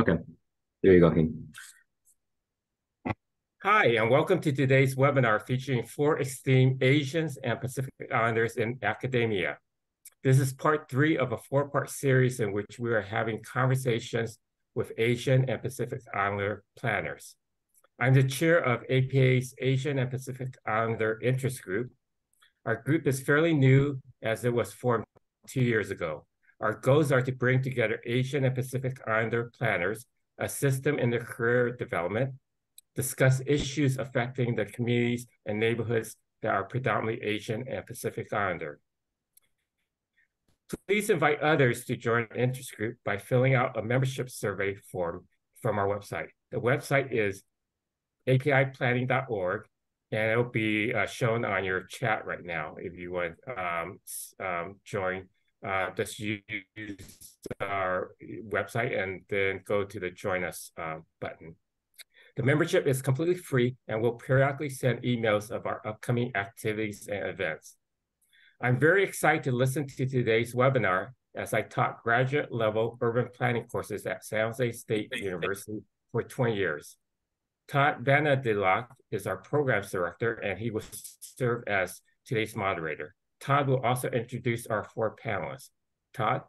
Okay, there you go, Hing. Hi, and welcome to today's webinar featuring four esteemed Asians and Pacific Islanders in academia. This is part three of a four-part series in which we are having conversations with Asian and Pacific Islander planners. I'm the chair of APA's Asian and Pacific Islander Interest Group. Our group is fairly new as it was formed 2 years ago. Our goals are to bring together Asian and Pacific Islander planners, assist them in their career development, discuss issues affecting the communities and neighborhoods that are predominantly Asian and Pacific Islander. Please invite others to join the interest group by filling out a membership survey form from our website. The website is apiplanning.org, and it'll be shown on your chat right now if you want to join. Just use our website and then go to the Join Us button. The membership is completely free and will periodically send emails of our upcoming activities and events. I'm very excited to listen to today's webinar as I taught graduate level urban planning courses at San Jose State University for 20 years. Todd Vanna-de-Lac is our programs director, and he will serve as today's moderator. Todd will also introduce our four panelists. Todd?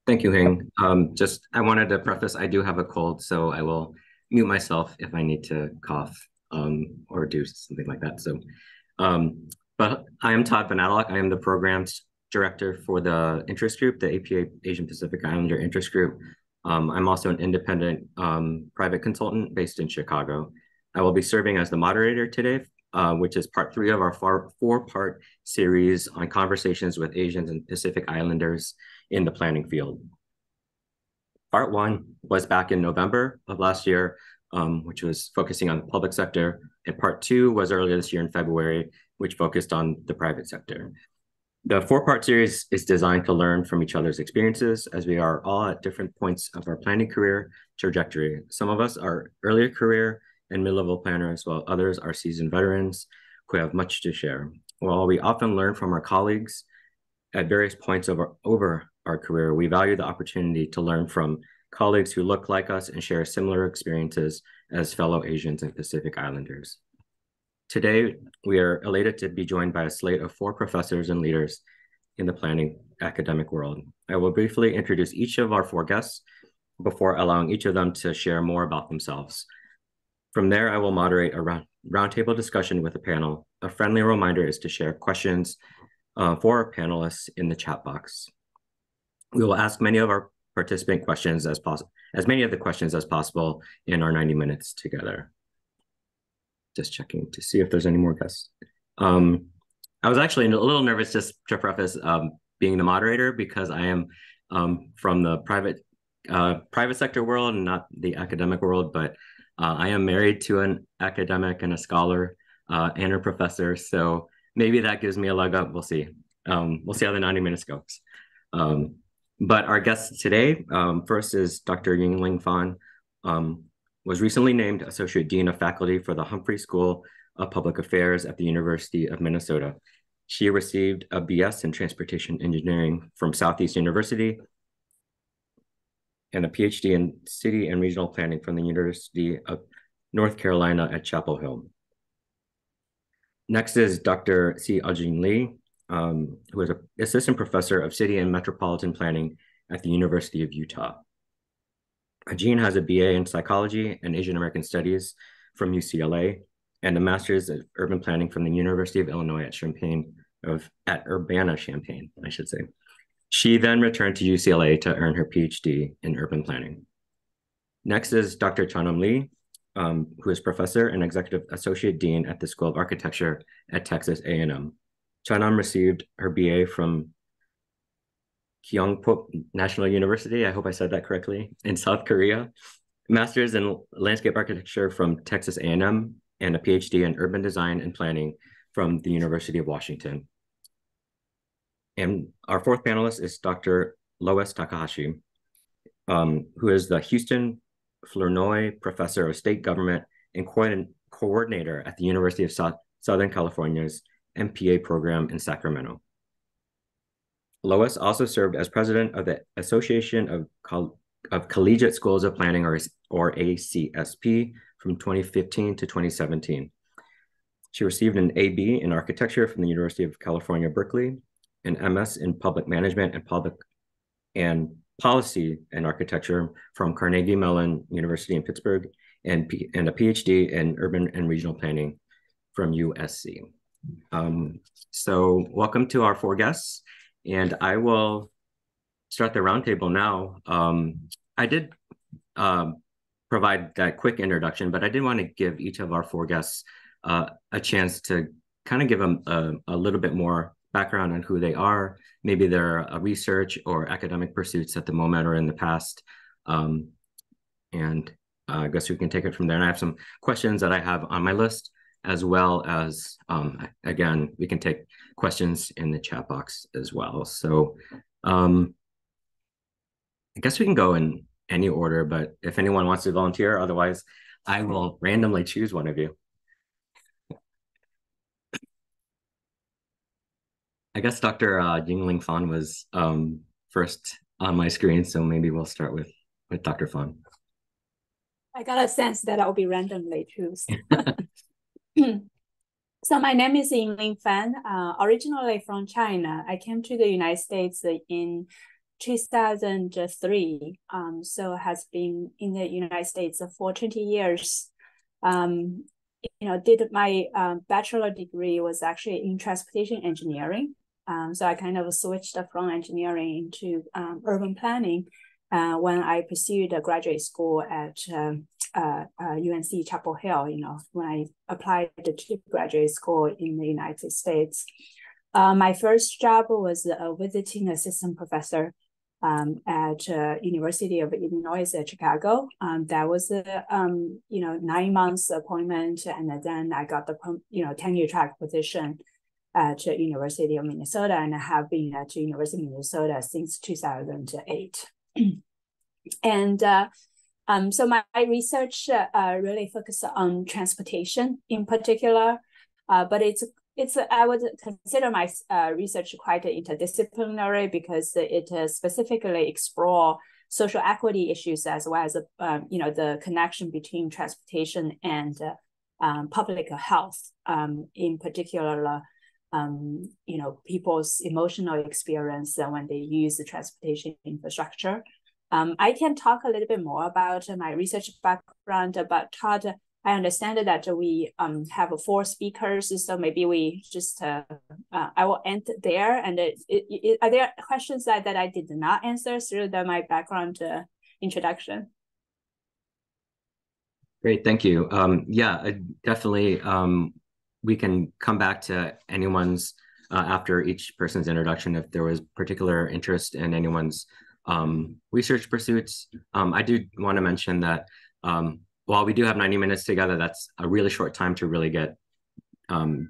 Thank you, Hing. I wanted to preface, I do have a cold, so I will mute myself if I need to cough or do something like that. But I am Todd Vanna-de-Lac. I am the programs director for the interest group, the APA Asian Pacific Islander interest group. I'm also an independent private consultant based in Chicago. I will be serving as the moderator today, which is part three of our four-part series on conversations with Asians and Pacific Islanders in the planning field. Part one was back in November of last year, which was focusing on the public sector. And part two was earlier this year in February, which focused on the private sector. The four-part series is designed to learn from each other's experiences as we are all at different points of our planning career trajectory. Some of us are earlier career and mid-level planners, while others are seasoned veterans who have much to share. While we often learn from our colleagues at various points over our career, we value the opportunity to learn from colleagues who look like us and share similar experiences as fellow Asians and Pacific Islanders. Today, we are elated to be joined by a slate of four professors and leaders in the planning academic world. I will briefly introduce each of our four guests before allowing each of them to share more about themselves. From there, I will moderate a roundtable discussion with the panel. A friendly reminder is to share questions for our panelists in the chat box. We will ask many of our participant questions as many of the questions as possible in our 90 minutes together. Just checking to see if there's any more guests. I was actually a little nervous, just to preface, being the moderator, because I am from the private sector world and not the academic world, but I am married to an academic and a scholar and a professor, so maybe that gives me a leg up. We'll see. We'll see how the 90 minutes goes. But our guest today, first is Dr. Yingling Fan, was recently named Associate Dean of Faculty for the Humphrey School of Public Affairs at the University of Minnesota. She received a BS in Transportation Engineering from Southeast University and a PhD in City and Regional Planning from the University of North Carolina at Chapel Hill. Next is Dr. C. Ajin Lee, who is an assistant professor of city and metropolitan planning at the University of Utah. Ajin has a BA in psychology and Asian American studies from UCLA and a master's of urban planning from the University of Illinois at Urbana-Champaign, I should say. She then returned to UCLA to earn her PhD in urban planning. Next is Dr. Chanam Lee, who is professor and executive associate dean at the School of Architecture at Texas A&M. Chanam received her BA from Kyungpook National University, I hope I said that correctly, in South Korea, master's in landscape architecture from Texas A&M, and a PhD in urban design and planning from the University of Washington. And our fourth panelist is Dr. Lois Takahashi, who is the Houston Flournoy Professor of State Government and coordinator at the University of Southern California's MPA program in Sacramento. Lois also served as president of the Association of Collegiate Schools of Planning, or ACSP, from 2015 to 2017. She received an AB in architecture from the University of California, Berkeley, an MS in public management and policy and architecture from Carnegie Mellon University in Pittsburgh, and a PhD in urban and regional planning from USC. So welcome to our four guests, and I will start the roundtable now. I did provide that quick introduction, but I did want to give each of our four guests a chance to kind of give them a little bit more background on who they are, maybe their research or academic pursuits at the moment or in the past. And I guess we can take it from there. And I have some questions that I have on my list, as well as, again, we can take questions in the chat box as well. So I guess we can go in any order, but if anyone wants to volunteer, otherwise I will randomly choose one of you. I guess Dr. Yingling Fan was first on my screen, so maybe we'll start with Dr. Fan. I got a sense that I'll be randomly chosen. So my name is Yingling Fan, originally from China. I came to the United States in 2003, so has been in the United States for 20 years. Did my bachelor degree was actually in transportation engineering. So I kind of switched from engineering into urban planning when I pursued a graduate school at UNC Chapel Hill, when I applied to graduate school in the United States. My first job was a visiting assistant professor at University of Illinois at Chicago. That was a 9 months appointment, and then I got the tenure track position at University of Minnesota, and I have been at University of Minnesota since 2008. And so my research really focuses on transportation in particular, but I would consider my research quite interdisciplinary because it specifically explore social equity issues as well as the connection between transportation and public health, in particular. People's emotional experience when they use the transportation infrastructure. I can talk a little bit more about my research background, but Todd, I understand that we have 4 speakers, so maybe we just, I will end there. And are there questions that I did not answer through my background introduction? Great, thank you. Yeah, definitely. We can come back to anyone's after each person's introduction if there was particular interest in anyone's research pursuits. I do want to mention that while we do have 90 minutes together, that's a really short time to really get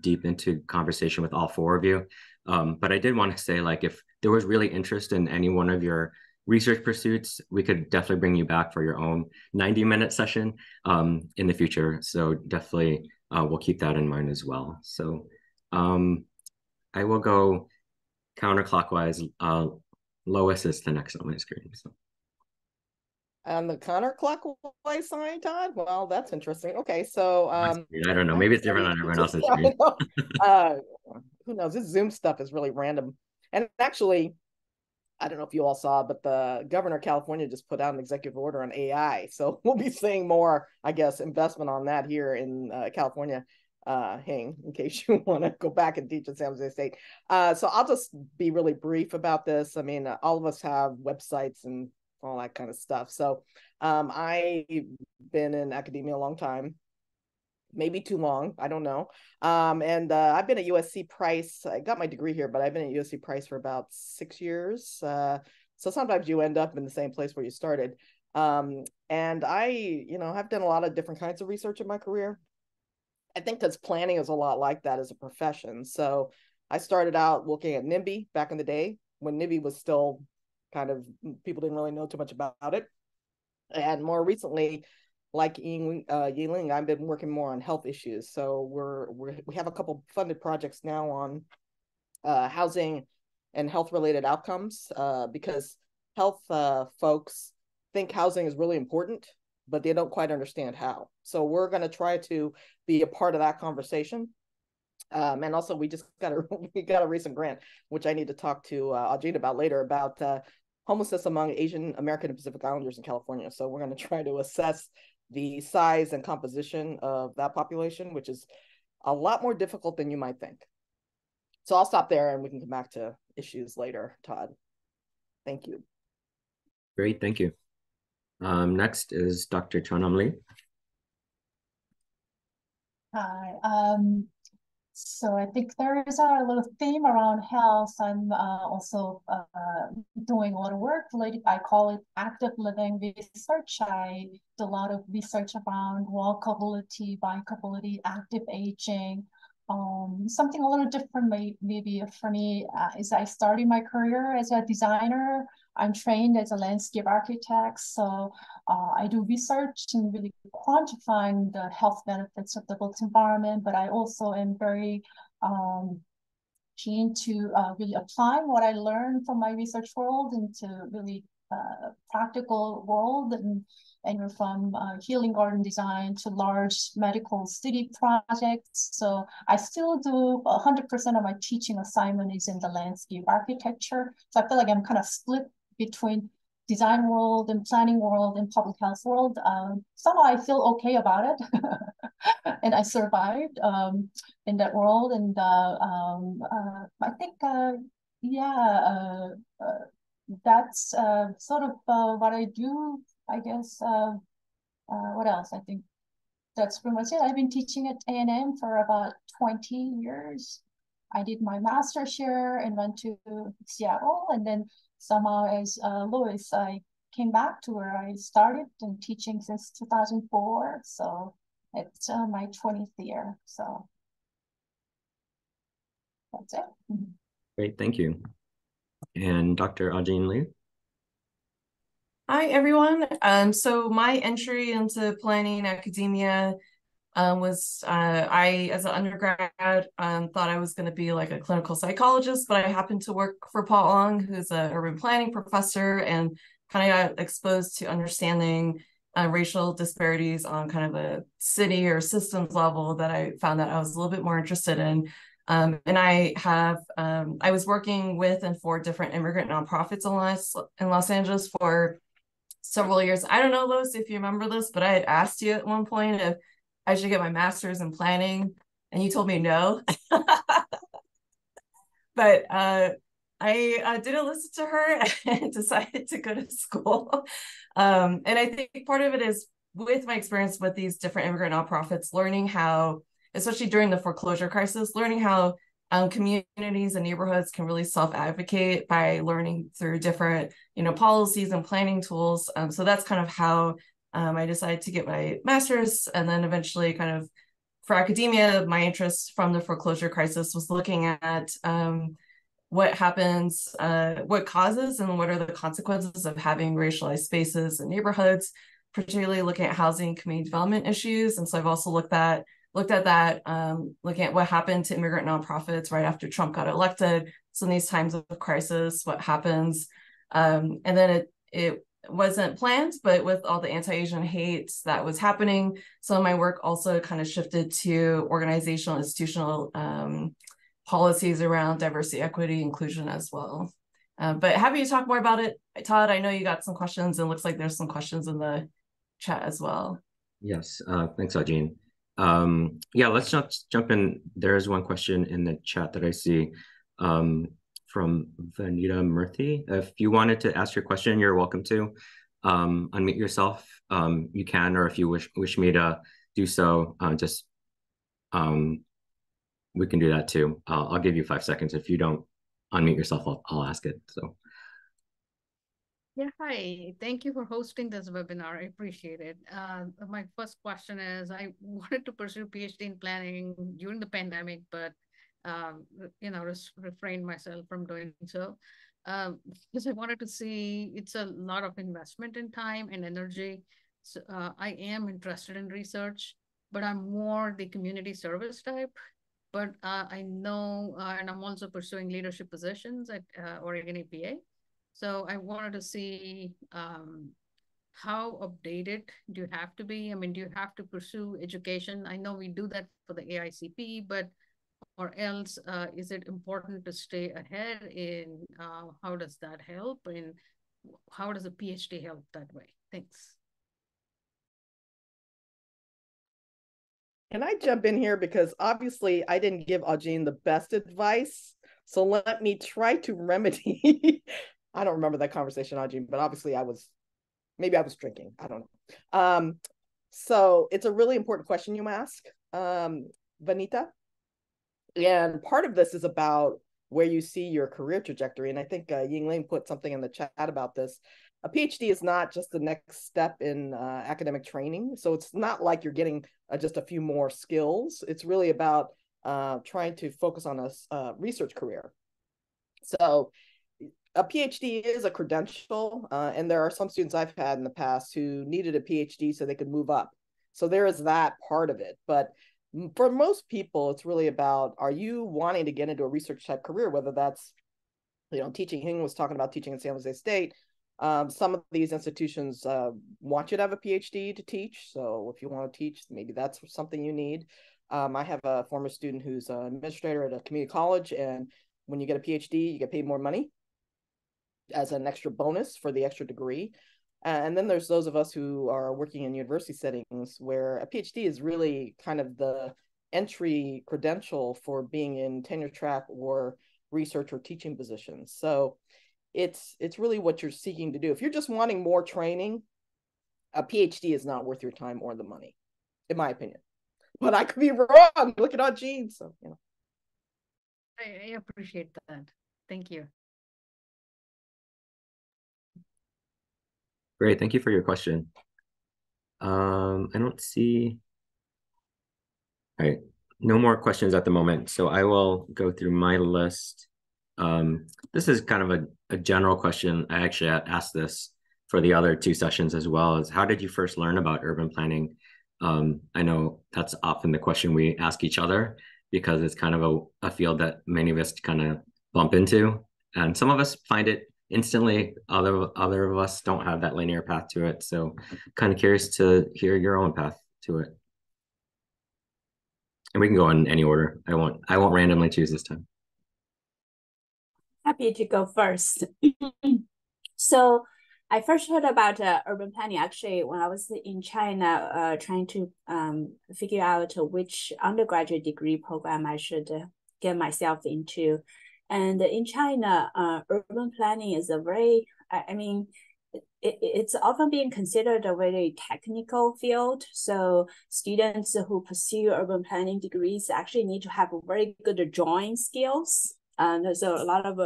deep into conversation with all 4 of you. But I did want to say, like, if there was really interest in any one of your research pursuits, we could definitely bring you back for your own 90-minute session in the future. So definitely we'll keep that in mind as well. So I will go counterclockwise. Lois is the next on my screen. So. On the counterclockwise side, Todd? Well, that's interesting. Okay, so I don't know. Maybe it's different on everyone else's screen. Who knows? This Zoom stuff is really random. And actually, I don't know if you all saw, but the governor of California just put out an executive order on AI. So we'll be seeing more, I guess, investment on that here in California. Hang, in case you want to go back and teach at San Jose State. So I'll just be really brief about this. I mean, all of us have websites and all that kind of stuff. So I've been in academia a long time, maybe too long, I don't know. And I've been at USC Price. I got my degree here, but I've been at USC Price for about 6 years. So sometimes you end up in the same place where you started. And I, have done a lot of different kinds of research in my career. I think because planning is a lot like that as a profession. So I started out looking at NIMBY back in the day when NIMBY was still kind of, people didn't really know too much about it. And more recently, like Yingling, I've been working more on health issues. So we have a couple funded projects now on housing and health-related outcomes, because health folks think housing is really important, but they don't quite understand how. So we're going to try to be a part of that conversation. And also, we got a recent grant, which I need to talk to Ajit about later, about homelessness among Asian American and Pacific Islanders in California. So we're going to try to assess the size and composition of that population, which is a lot more difficult than you might think. So I'll stop there and we can come back to issues later, Todd. Thank you. Great, thank you. Next is Dr. Chonam Lee. Hi. So I think there is a little theme around health. I'm also doing a lot of work related, I call it active living research. I do a lot of research around walkability, bikeability, active aging. Something a little different maybe for me is I started my career as a designer. I'm trained as a landscape architect, so I do research in really quantifying the health benefits of the built environment, but I also am very keen to really applying what I learned from my research world into really practical world, and from healing garden design to large medical city projects. So I still do 100% of my teaching assignment is in the landscape architecture. So I feel like I'm kind of split between design world and planning world and public health world. Somehow I feel okay about it. And I survived in that world. And I think, that's sort of what I do, I guess. What else? I think that's pretty much it. I've been teaching at A&M for about 20 years. I did my master's here and went to Seattle, and then somehow as Louis, I came back to where I started and teaching since 2004. So it's my 20th year. So that's it. Great, thank you. And Dr. Ajin Lee. Hi, everyone. So my entry into planning academia was I, as an undergrad, thought I was going to be like a clinical psychologist, but I happened to work for Paul Ong, who's an urban planning professor, and kind of got exposed to understanding racial disparities on kind of a city or systems level that I found that I was a little bit more interested in. And I was working with and for different immigrant nonprofits in Los Angeles for several years. I don't know, Lois, if you remember this, but I had asked you at one point if I should get my master's in planning, and you told me no. But I didn't listen to her and decided to go to school. And I think part of it is with my experience with these different immigrant nonprofits, learning how, especially during the foreclosure crisis, learning how communities and neighborhoods can really self-advocate by learning through different, policies and planning tools. So that's kind of how I decided to get my master's, and then eventually kind of for academia, my interest from the foreclosure crisis was looking at what happens, what causes and what are the consequences of having racialized spaces and neighborhoods, particularly looking at housing community development issues. And so I've also looked at that, looking at what happened to immigrant nonprofits right after Trump got elected. So in these times of crisis, what happens? And then it wasn't planned, but with all the anti-Asian hate that was happening, some of my work also kind of shifted to organizational, institutional policies around diversity, equity, inclusion as well. But happy to talk more about it. Todd, I know you got some questions, and it looks like there's some questions in the chat as well. Yes, thanks, Ajin. Let's jump in. There is one question in the chat that I see from Vanita Murthy. If you wanted to ask your question, you're welcome to unmute yourself. You can, or if you wish me to do so, we can do that too. I'll give you 5 seconds. If you don't unmute yourself, I'll ask it. So. Yeah, hi. Thank you for hosting this webinar. I appreciate it. My first question is, I wanted to pursue PhD in planning during the pandemic, but refrained myself from doing so. Because I wanted to see, it's a lot of investment in time and energy. So I am interested in research, but I'm more the community service type. but I know, and I'm also pursuing leadership positions at Oregon APA. So I wanted to see how updated do you have to be? I mean, do you have to pursue education? I know we do that for the AICP, but or else is it important to stay ahead in how does that help? And how does a PhD help that way? Thanks. Can I jump in here? Because obviously I didn't give Aujin the best advice. So let me try to remedy. I don't remember that conversation, Aujin, but obviously maybe I was drinking. I don't know. So it's a really important question you ask, Vanita. And part of this is about where you see your career trajectory. And I think Yingling put something in the chat about this. A PhD is not just the next step in academic training. So it's not like you're getting just a few more skills. It's really about trying to focus on a research career. So a PhD is a credential, and there are some students I've had in the past who needed a PhD so they could move up. So there is that part of it. But for most people, it's really about, are you wanting to get into a research type career, whether that's, teaching. Hing was talking about teaching in San Jose State. Some of these institutions want you to have a PhD to teach. So if you want to teach, maybe that's something you need. I have a former student who's an administrator at a community college, and when you get a PhD, you get paid more money as an extra bonus for the extra degree. And then there's those of us who are working in university settings where a PhD is really kind of the entry credential for being in tenure track or research or teaching positions. So it's really what you're seeking to do. If you're just wanting more training, a PhD is not worth your time or the money, in my opinion. But I could be wrong. Look at Aujin. So, I appreciate that. Thank you. Great, thank you for your question. I don't see. All right, no more questions at the moment. So I will go through my list. This is kind of a general question. I actually asked this for the other two sessions as well, is how did you first learn about urban planning? I know that's often the question we ask each other because it's kind of a field that many of us kind of bump into. And some of us find it instantly, other of us don't have that linear path to it. So kind of curious to hear your own path to it. And we can go in any order. I won't randomly choose this time. Happy to go first. So I first heard about urban planning actually when I was in China, trying to figure out which undergraduate degree program I should get myself into. And in China, urban planning is a very, it's often being considered a very technical field. So students who pursue urban planning degrees actually need to have very good drawing skills. There's a lot of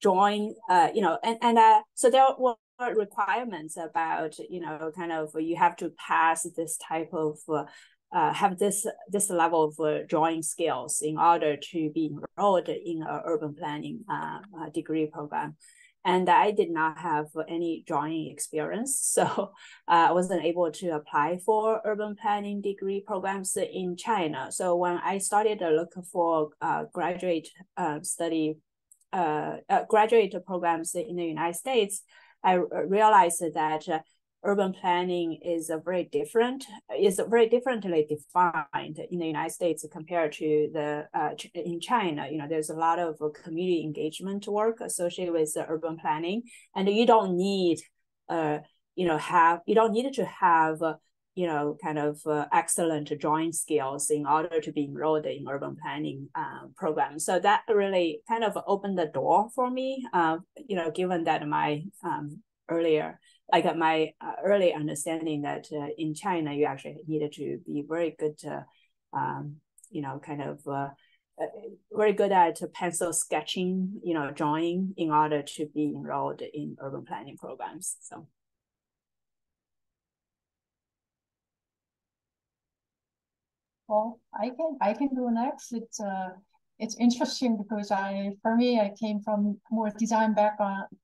drawing, so there were requirements about, kind of you have to pass this type of have this level of drawing skills in order to be enrolled in an urban planning degree program. And I did not have any drawing experience, so I wasn't able to apply for urban planning degree programs in China. So when I started to look for graduate programs in the United States, I realized that urban planning is very differently defined in the United States compared to in China. There's a lot of community engagement work associated with urban planning, and you don't need to have kind of excellent drawing skills in order to be enrolled in urban planning program. So that really kind of opened the door for me, given that my early understanding that in China, you actually needed to be very good, very good at pencil sketching, drawing in order to be enrolled in urban planning programs. So. Well, I can go next. It's interesting because I came from more design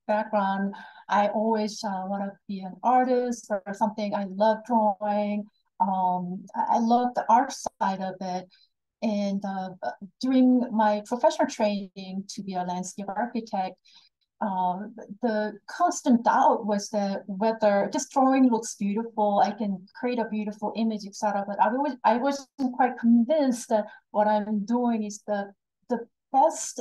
background. I always want to be an artist or something. I love drawing. I love the art side of it. And during my professional training to be a landscape architect, the constant doubt was that whether this drawing looks beautiful, I can create a beautiful image, etc. But I wasn't quite convinced that what I'm doing is the best.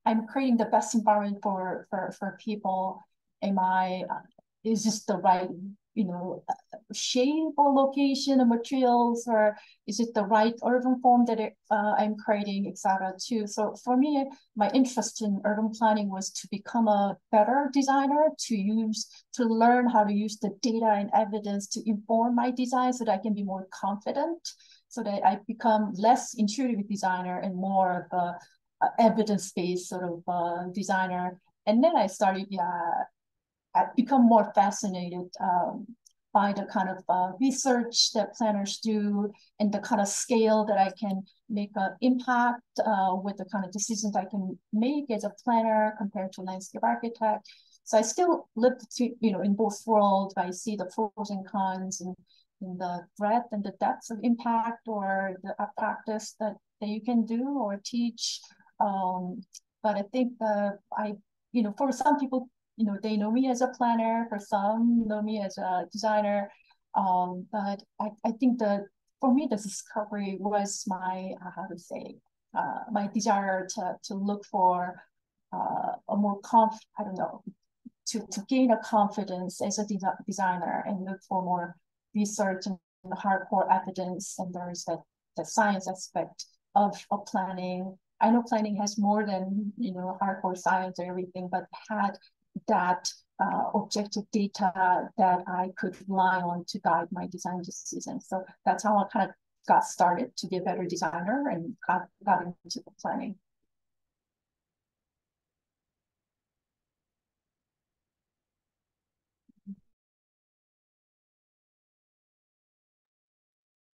I'm creating the best environment for people. Am I? Is this the right, shape or location of materials, or is it the right urban form that I'm creating, etc. too. So for me, my interest in urban planning was to become a better designer, to learn how to use the data and evidence to inform my design so that I can be more confident, so that I become less intuitive designer and more of a evidence-based sort of designer. And then I started, I've become more fascinated by the kind of research that planners do and the kind of scale that I can make an impact with the kind of decisions I can make as a planner compared to landscape architect. So I still live in both worlds. I see the pros and cons and the breadth and the depth of impact or the practice that you can do or teach. But I think for some people, they know me as a planner, for some know me as a designer. But I think for me, the discovery was my, my desire to look for a more to gain a confidence as a designer and look for more research and hardcore evidence. And there's the science aspect of planning. I know planning has more than, hardcore science or everything, but had that objective data that I could rely on to guide my design decisions. So that's how I kind of got started to be a better designer and got into the planning.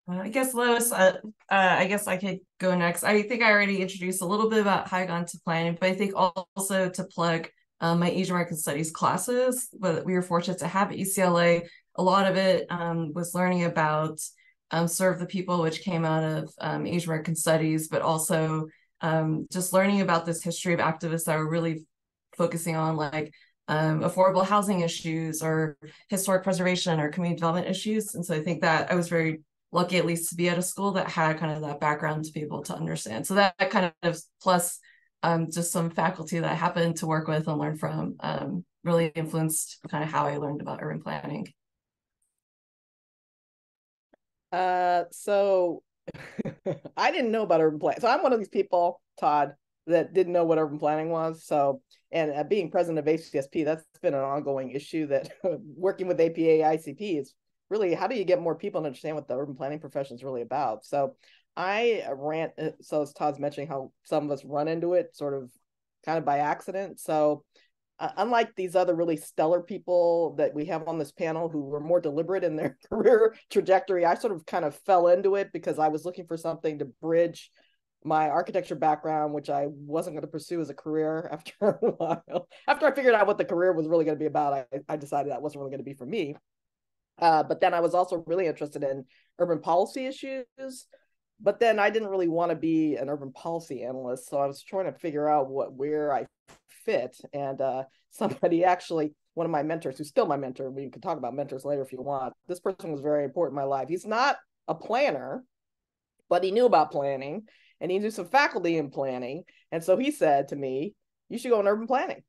I guess, Lois, I guess I could go next. I think I already introduced a little bit about how I got into planning, but I think also to plug my Asian American Studies classes that we were fortunate to have at UCLA. A lot of it was learning about Serve the People, which came out of Asian American Studies, but also just learning about this history of activists that were really focusing on like affordable housing issues or historic preservation or community development issues. And so I think that I was very lucky at least to be at a school that had kind of that background to be able to understand. So that kind of plus just some faculty that I happened to work with and learn from really influenced kind of how I learned about urban planning. So I didn't know about urban planning. So I'm one of these people, Todd, that didn't know what urban planning was. So, and being president of ACSP, that's been an ongoing issue that working with APA ICP is really, how do you get more people to understand what the urban planning profession is really about? So so as Todd's mentioning how some of us run into it sort of kind of by accident. So unlike these other really stellar people that we have on this panel who were more deliberate in their career trajectory, I sort of kind of fell into it because I was looking for something to bridge my architecture background, which I wasn't going to pursue as a career after a while. After I figured out what the career was really going to be about, I decided that wasn't really going to be for me. But then I was also really interested in urban policy issues. But then I didn't really want to be an urban policy analyst. So I was trying to figure out where I fit. And somebody actually, one of my mentors, who's still my mentor, we can talk about mentors later if you want. This person was very important in my life. He's not a planner, but he knew about planning and he knew some faculty in planning. And so he said to me, you should go in urban planning.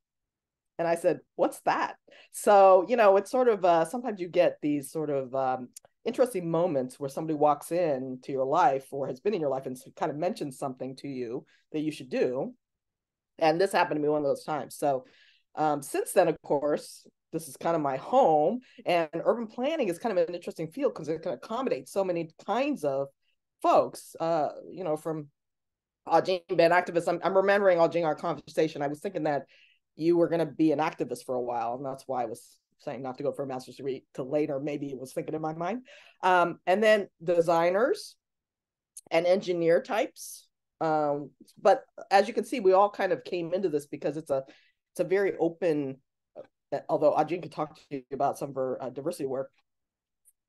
And I said, what's that? So, it's sort of, sometimes you get these sort of interesting moments where somebody walks into your life or has been in your life and kind of mentions something to you that you should do. And this happened to me one of those times. So since then, of course, this is kind of my home, and urban planning is kind of an interesting field because it can accommodate so many kinds of folks, from Ajing, been activists. I'm remembering, Ajing, our conversation. I was thinking that you were going to be an activist for a while, and that's why I was saying not to go for a master's degree till later. Maybe it was thinking in my mind. And then designers and engineer types. But as you can see, we all kind of came into this because it's a very open, although Ajin could talk to you about some of her diversity work,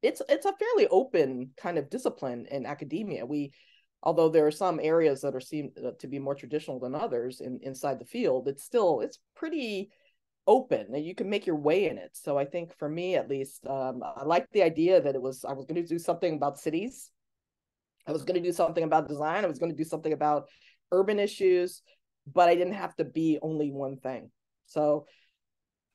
it's a fairly open kind of discipline in academia. We although there are some areas that are seen to be more traditional than others inside the field, it's pretty open and you can make your way in it. So I think for me, at least, I like the idea that I was going to do something about cities. I was going to do something about design. I was going to do something about urban issues, but I didn't have to be only one thing. So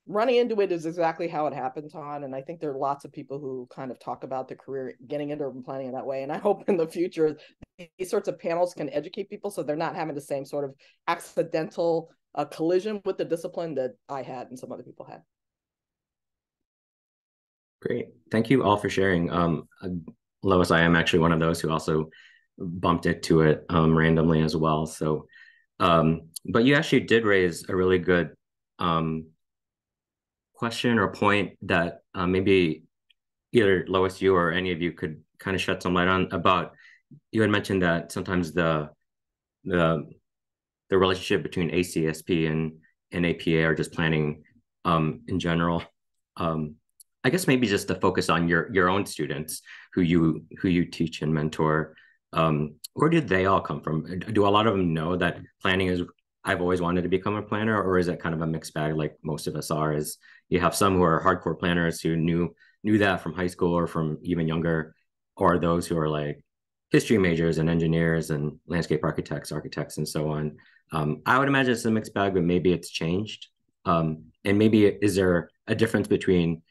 running into it is exactly how it happened, Todd. And I think there are lots of people who kind of talk about their career getting into urban planning in that way. And I hope in the future, these sorts of panels can educate people so they're not having the same sort of accidental collision with the discipline that I had and some other people had. Great. Thank you all for sharing. Lois, I am actually one of those who also bumped into it randomly as well. So, but you actually did raise a really good question or point that maybe either Lois, you or any of you could kind of shed some light on. About, you had mentioned that sometimes the relationship between ACSP and APA or just planning in general. I guess maybe just to focus on your own students who you teach and mentor. Where did they all come from? Do a lot of them know that planning is, I've always wanted to become a planner, or is it kind of a mixed bag like most of us are? Is you have some who are hardcore planners who knew that from high school or from even younger, or those who are like history majors and engineers and landscape architects, and so on. I would imagine it's a mixed bag, but maybe it's changed. And maybe is there a difference between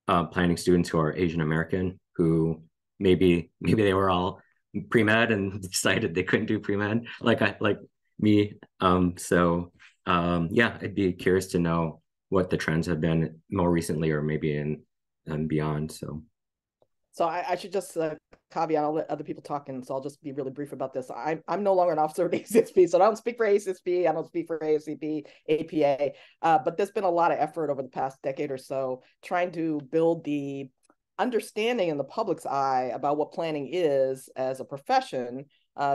planning students who are Asian American, who maybe they were all pre-med and decided they couldn't do pre-med, like me. Yeah, I'd be curious to know what the trends have been more recently, or maybe in beyond. So I should just caveat, I'll let other people talk, and so I'll just be really brief about this. I'm no longer an officer of ACSP, so I don't speak for ACSP, I don't speak for ASCP, APA, but there's been a lot of effort over the past decade or so trying to build the understanding in the public's eye about what planning is as a profession,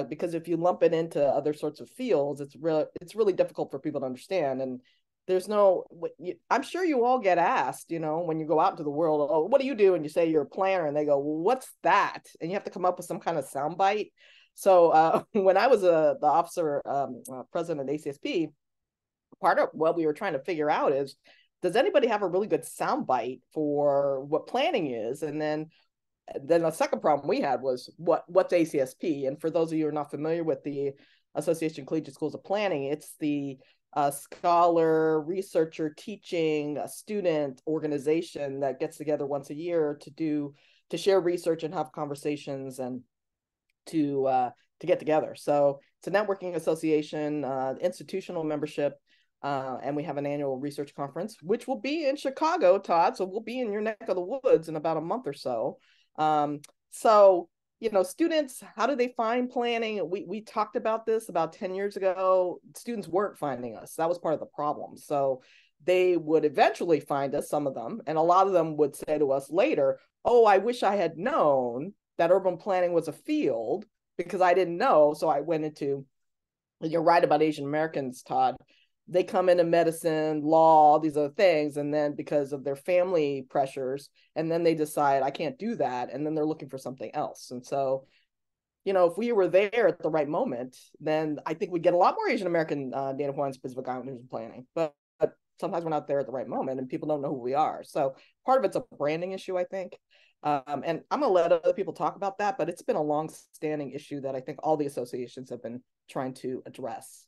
because if you lump it into other sorts of fields, it's really difficult for people to understand. And there's no, I'm sure you all get asked, when you go out into the world, oh, what do you do? And you say you're a planner, and they go, well, what's that? And you have to come up with some kind of soundbite. So when I was the officer president at ACSP, part of what we were trying to figure out is, does anybody have a really good soundbite for what planning is? And then the second problem we had was what's ACSP? And for those of you who are not familiar with the Association of Collegiate Schools of Planning, it's the scholar, researcher, teaching, student organization that gets together once a year to share research and have conversations and to get together. So it's a networking association, institutional membership, and we have an annual research conference, which will be in Chicago, Todd. So we'll be in your neck of the woods in about a month or so. Students, how do they find planning? We talked about this about 10 years ago. Students weren't finding us. That was part of the problem. So they would eventually find us, some of them, and a lot of them would say to us later, oh, I wish I had known that urban planning was a field, because I didn't know. So I went into, you're right about Asian Americans, Todd. They come into medicine, law, all these other things, and then because of their family pressures, and then they decide, I can't do that, and then they're looking for something else. And so, if we were there at the right moment, then I think we'd get a lot more Asian American Native Hawaiian Pacific Islanders planning. But sometimes we're not there at the right moment, and people don't know who we are. So part of it's a branding issue, I think. And I'm going to let other people talk about that, but it's been a long-standing issue that I think all the associations have been trying to address.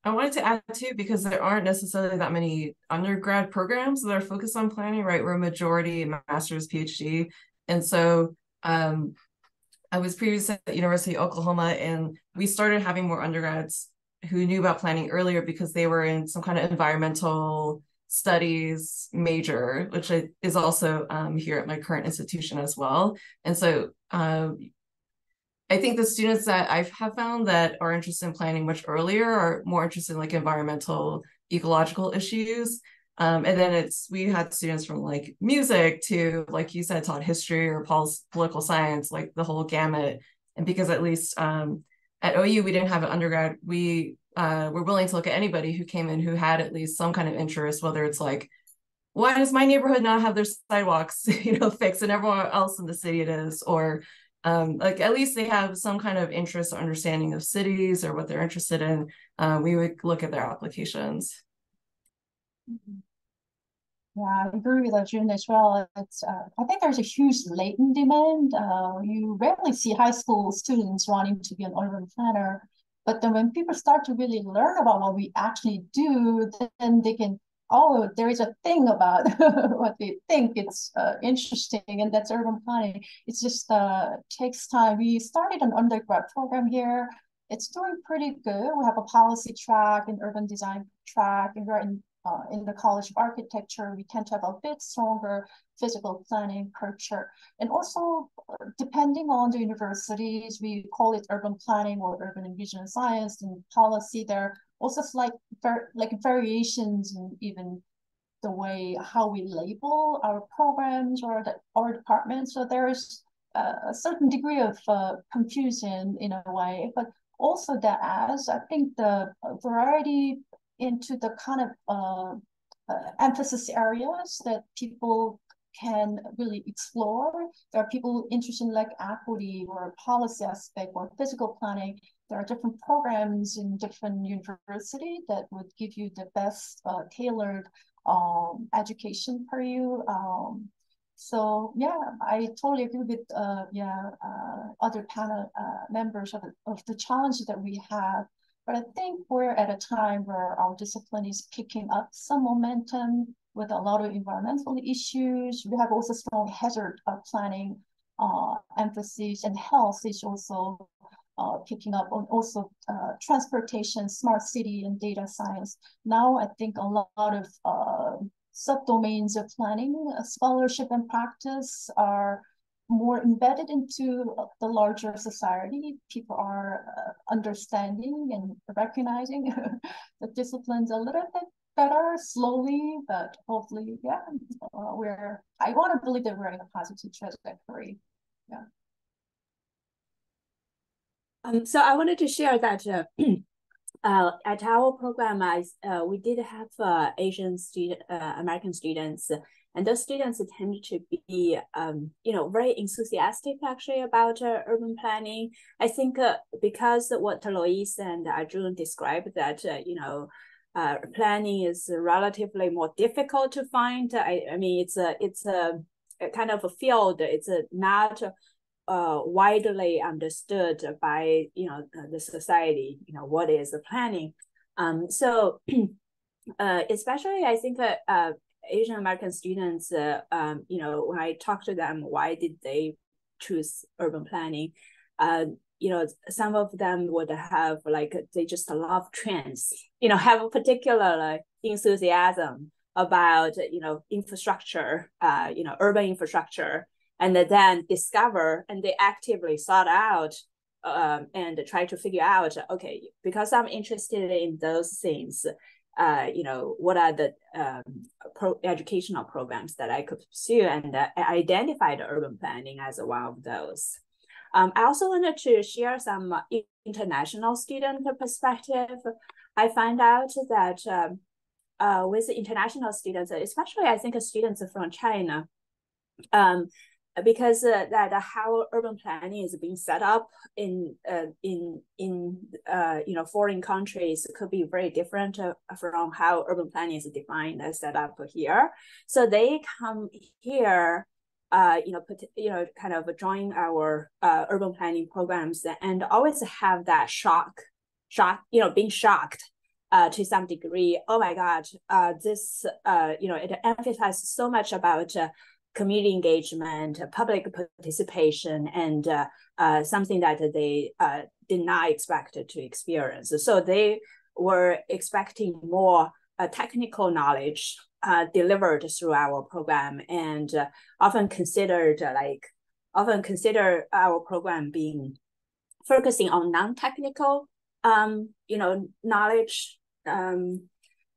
I wanted to add too, because there aren't necessarily that many undergrad programs that are focused on planning, right? We're a majority master's, PhD. And so I was previously at the University of Oklahoma, and we started having more undergrads who knew about planning earlier because they were in some kind of environmental studies major, which is also here at my current institution as well. And so I think the students that I have found that are interested in planning much earlier are more interested in like environmental, ecological issues. And then we had students from like music to, like you said, taught history or political science, like the whole gamut. And because at least at OU, we didn't have an undergrad, we were willing to look at anybody who came in who had at least some kind of interest, whether it's like why does my neighborhood not have their sidewalks, fixed, and everyone else in the city it is? Or like at least they have some kind of interest or understanding of cities or what they're interested in. We would look at their applications. Yeah, I agree with June as well. It's I think there's a huge latent demand. You rarely see high school students wanting to be an urban planner, but then when people start to really learn about what we actually do, then they can, oh, there is a thing about what they think it's interesting, and that's urban planning. It's just takes time. We started an undergrad program here. It's doing pretty good. We have a policy track and urban design track, and we're in the College of Architecture. We tend to have a bit stronger physical planning culture. And also, depending on the universities, we call it urban planning or urban and regional science and policy. There are also slight variations in even the way how we label our programs or our departments. So there is a certain degree of confusion in a way, but also that as I think the variety into the kind of emphasis areas that people can really explore. There are people interested in like equity or policy aspect or physical planning. There are different programs in different universities that would give you the best tailored education for you. So yeah, I totally agree with other panel members of the challenge that we have. But I think we're at a time where our discipline is picking up some momentum with a lot of environmental issues. We have also strong hazard planning emphasis, and health is also picking up on also transportation, smart city, and data science. Now I think a lot of subdomains of planning, scholarship and practice are more embedded into the larger society. People are understanding and recognizing the disciplines a little bit better, slowly, but hopefully, yeah, I want to believe that we're in a positive trajectory. Yeah. So I wanted to share that at our program, we did have Asian American students, and those students tend to be, very enthusiastic actually about urban planning. I think because what Lois and Arjun described, that planning is relatively more difficult to find. I mean, it's a kind of a field. It's not widely understood by the society. What is planning? So especially I think Asian American students, when I talk to them, why did they choose urban planning? Some of them would have they just love trends, have a particular enthusiasm about, infrastructure, urban infrastructure, and then discover, and they actively sought out and try to figure out, okay, because I'm interested in those things, what are the educational programs that I could pursue, and I identified urban planning as one of those. I also wanted to share some international student perspective. I find out that with international students, especially I think students from China, because that how urban planning is being set up in foreign countries could be very different from how urban planning is defined and set up here. So they come here, kind of join our urban planning programs, and always have that shock, being shocked to some degree. Oh my God, this it emphasizes so much about community engagement, public participation, and something that they did not expect to experience. So they were expecting more technical knowledge delivered through our program, and often consider our program being focusing on non-technical knowledge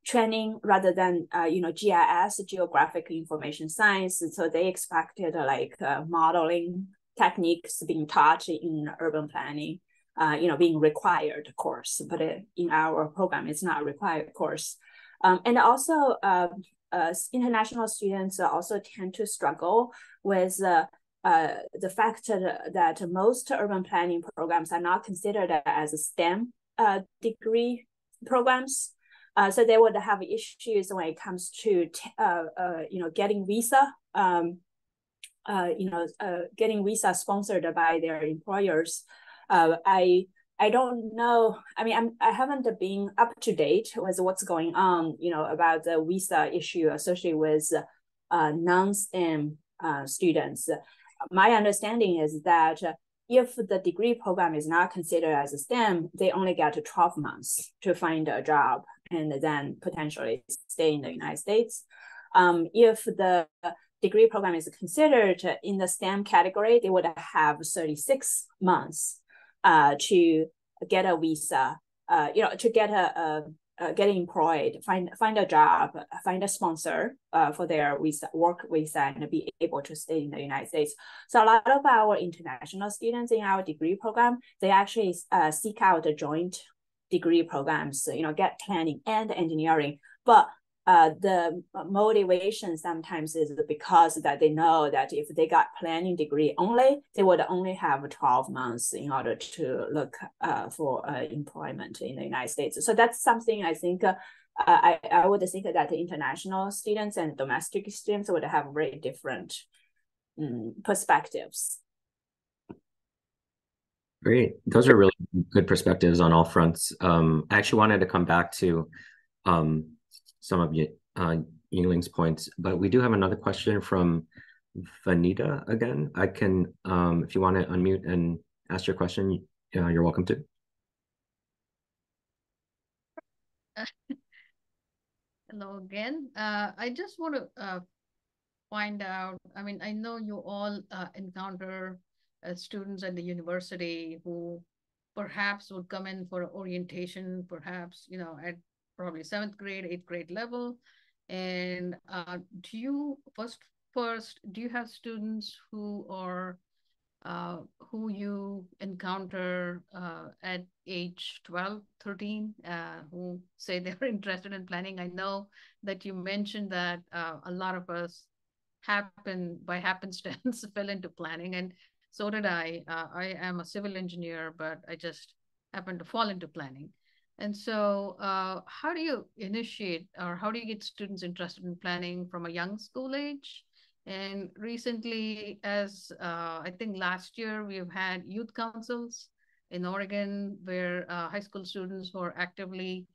training rather than GIS, geographic information science. So they expected modeling techniques being taught in urban planning, being required course, but in our program it's not a required course. And also international students also tend to struggle with the fact that most urban planning programs are not considered as STEM degree programs. So they would have issues when it comes to getting visa, getting visa sponsored by their employers. I don't know. I mean, I haven't been up to date with what's going on, about the visa issue associated with non-STEM students. My understanding is that if the degree program is not considered as a STEM, they only get 12 months to find a job and then potentially stay in the United States. If the degree program is considered in the STEM category, they would have 36 months to get a visa, to get employed, find a job, find a sponsor for their visa, work visa, and be able to stay in the United States. So a lot of our international students in our degree program, they actually seek out joint degree programs, get planning and engineering. But the motivation sometimes is because that they know that if they got planning degree only, they would only have 12 months in order to look for employment in the United States. So that's something I think I would think that the international students and domestic students would have very different perspectives. Great. Those are really good perspectives on all fronts. I actually wanted to come back to some of Yingling's points, but we do have another question from Vanita again. I can, if you want to unmute and ask your question, you're welcome to. Hello again. I just want to find out, I mean, I know you all encounter students at the university who perhaps would come in for orientation, perhaps, at probably 7th grade, 8th grade level. And do you have students who are who you encounter at age 12, 13, who say they're interested in planning? I know that you mentioned that a lot of us by happenstance fell into planning, and so did I. I am a civil engineer, but I just happened to fall into planning. And so how do you initiate, or how do you get students interested in planning from a young school age? And recently, as I think last year, we've had youth councils in Oregon where high school students who are actively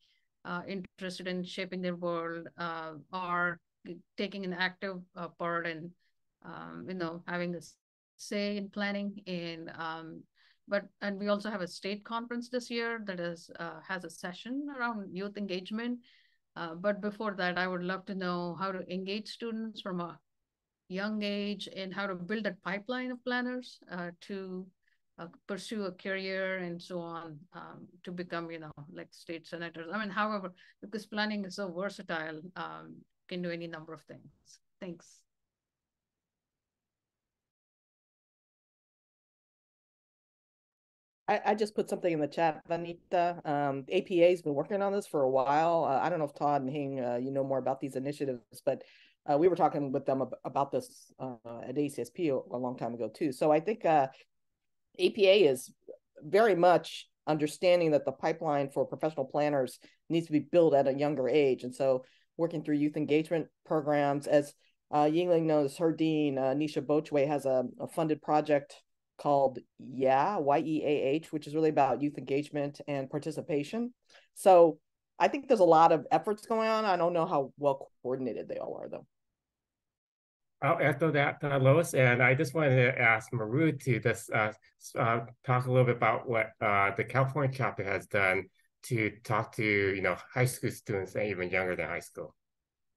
interested in shaping their world are taking an active part in, having a say in planning. And we also have a state conference this year that has a session around youth engagement. But before that, I would love to know how to engage students from a young age and how to build a pipeline of planners to pursue a career and so on, to become, like state senators. I mean, however, because planning is so versatile, can do any number of things. Thanks. I just put something in the chat, Vanita. APA has been working on this for a while. I don't know if Todd and Hing, you know more about these initiatives, but we were talking with them about this at ACSP a long time ago too. So I think APA is very much understanding that the pipeline for professional planners needs to be built at a younger age. And so working through youth engagement programs, as Yingling knows, her dean, Nisha Bochwe, has a funded project called YEAH, which is really about youth engagement and participation. So I think there's a lot of efforts going on. I don't know how well coordinated they all are, though. I'll echo that, Lois, and I just wanted to ask Maru to just talk a little bit about what the California chapter has done to talk to high school students and even younger than high school.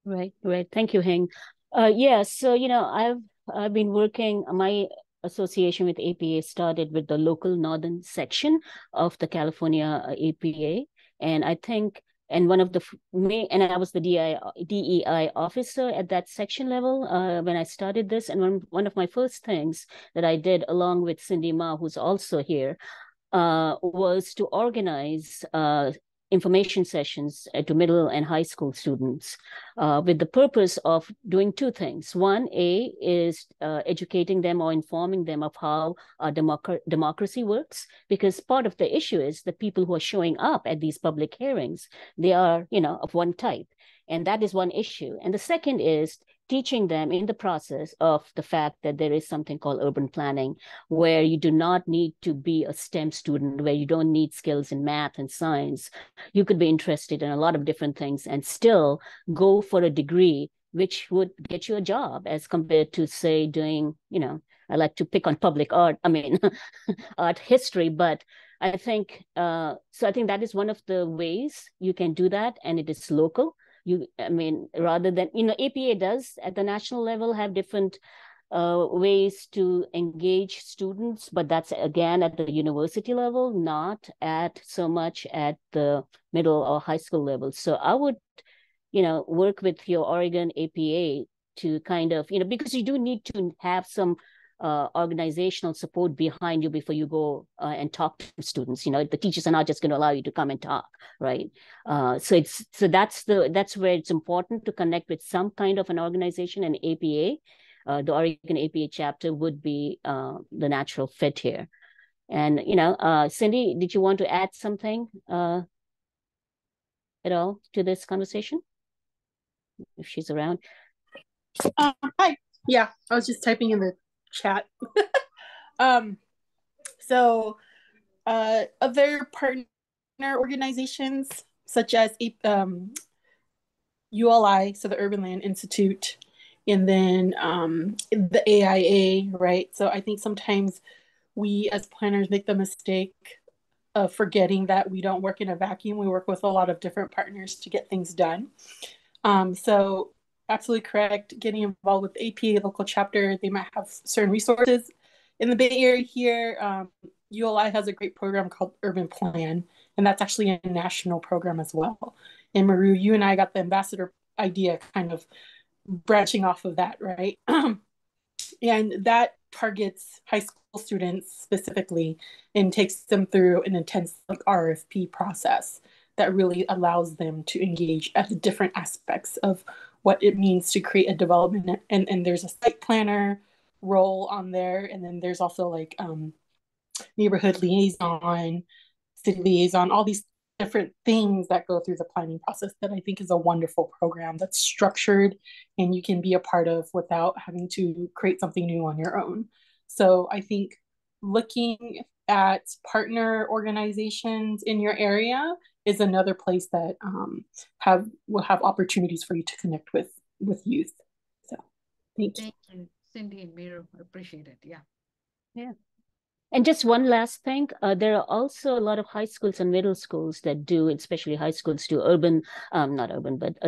Right. Thank you, Heng. So I've been working. My association with APA started with the local northern section of the California APA, and I think. And one of the and I was the DEI officer at that section level when I started this. And one of my first things that I did, along with Cindy Ma, who's also here, was to organize information sessions to middle and high school students with the purpose of doing two things. One, is educating them or informing them of how democracy works, because part of the issue is the people who are showing up at these public hearings, they are, of one type. And that is one issue. And the second is teaching them in the process of the fact that there is something called urban planning, where you do not need to be a STEM student, where you don't need skills in math and science. You could be interested in a lot of different things and still go for a degree which would get you a job, as compared to, say, doing, I like to pick on public art, art history, but I think, so I think that is one of the ways you can do that, and it is local. Rather than, APA does at the national level have different ways to engage students, but that's again at the university level, not at so much at the middle or high school level. So I would, work with your Oregon APA to kind of, because you do need to have some organizational support behind you before you go and talk to students. The teachers are not just going to allow you to come and talk, right? So that's where it's important to connect with some kind of an organization. And APA, the Oregon APA chapter would be the natural fit here. And Cindy, did you want to add something at all to this conversation, if she's around? Hi. Yeah, I was just typing in the chat. Other partner organizations such as ULI, so the Urban Land Institute, and then the AIA, right? So I think sometimes we as planners make the mistake of forgetting that we don't work in a vacuum. We work with a lot of different partners to get things done. So absolutely correct. Getting involved with the APA local chapter, they might have certain resources. In the Bay Area here, ULI has a great program called Urban Plan, and that's actually a national program as well. And Maru, you and I got the ambassador idea kind of branching off of that, right? And that targets high school students specifically and takes them through an intense RFP process that really allows them to engage at the different aspects of what it means to create a development. And there's a site planner role on there. And then there's also neighborhood liaison, city liaison, all these different things that go through the planning process that I think is a wonderful program that's structured and you can be a part of without having to create something new on your own. So I think looking at partner organizations in your area is another place that will have opportunities for you to connect with youth. So thank you. Thank you, Cindy and Miro. I appreciate it. Yeah. Yeah. And just one last thing, there are also a lot of high schools and middle schools that do, especially high schools, do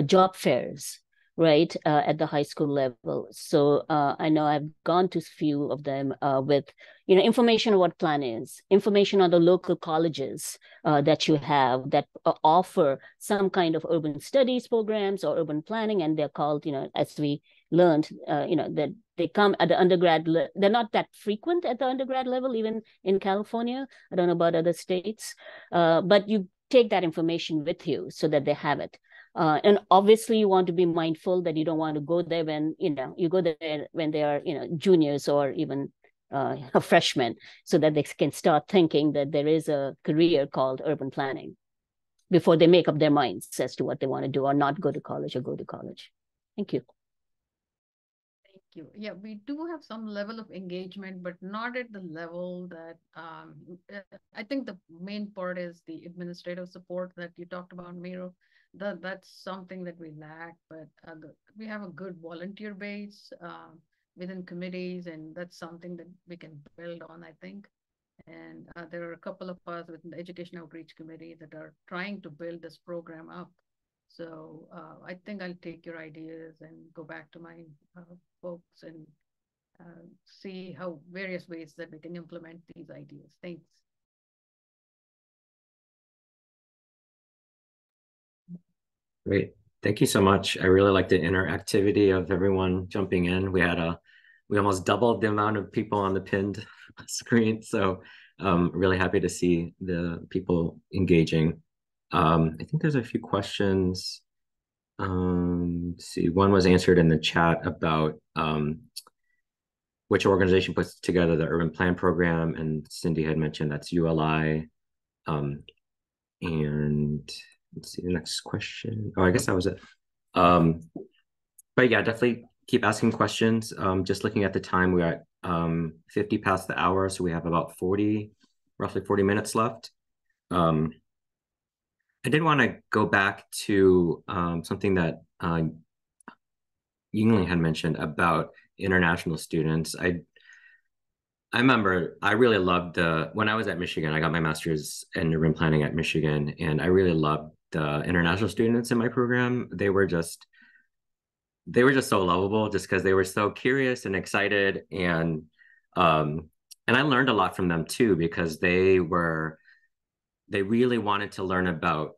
job fairs, right, at the high school level. So I know I've gone to a few of them with, information on what plan is, information on the local colleges that you have that offer some kind of urban studies programs or urban planning, and they're called, as we learned, that they come at the undergrad. They're not that frequent at the undergrad level, even in California. I don't know about other states, but you take that information with you so that they have it. And obviously, you want to be mindful that you don't want to go there when you go there when they are juniors or even a freshman, so that they can start thinking that there is a career called urban planning before they make up their minds as to what they want to do or not go to college or go to college. Thank you. Yeah, we do have some level of engagement, but not at the level that I think the main part is the administrative support that you talked about, Miro. That's something that we lack, but we have a good volunteer base within committees, and that's something that we can build on, I think. And there are a couple of us within the Education Outreach Committee that are trying to build this program up. So I think I'll take your ideas and go back to my folks and see how various ways that we can implement these ideas. Thanks. Great. Thank you so much. I really like the interactivity of everyone jumping in. We almost doubled the amount of people on the pinned screen. So really happy to see the people engaging. I think there's a few questions. Let's see, one was answered in the chat about which organization puts together the urban plan program, and Cindy had mentioned that's ULI. And let's see the next question. Oh, I guess that was it. But yeah, definitely keep asking questions. Just looking at the time, we're at 50 past the hour, so we have about roughly 40 minutes left. I did want to go back to something that Yingling had mentioned about international students. I remember I really loved when I was at Michigan, I got my master's in urban planning at Michigan, and I really loved the international students in my program. They were just so lovable just because they were so curious and excited. And I learned a lot from them too, because they really wanted to learn about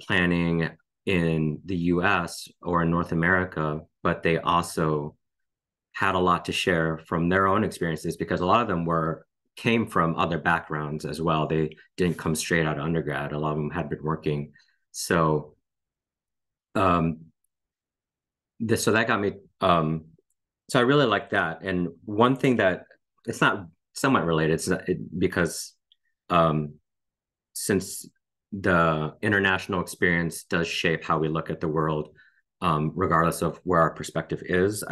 planning in the US or in North America, but they also had a lot to share from their own experiences, because a lot of them came from other backgrounds as well. They didn't come straight out of undergrad. A lot of them had been working. So so that got me, so I really like that. And one thing that it's not somewhat related, because since the international experience does shape how we look at the world, regardless of where our perspective is,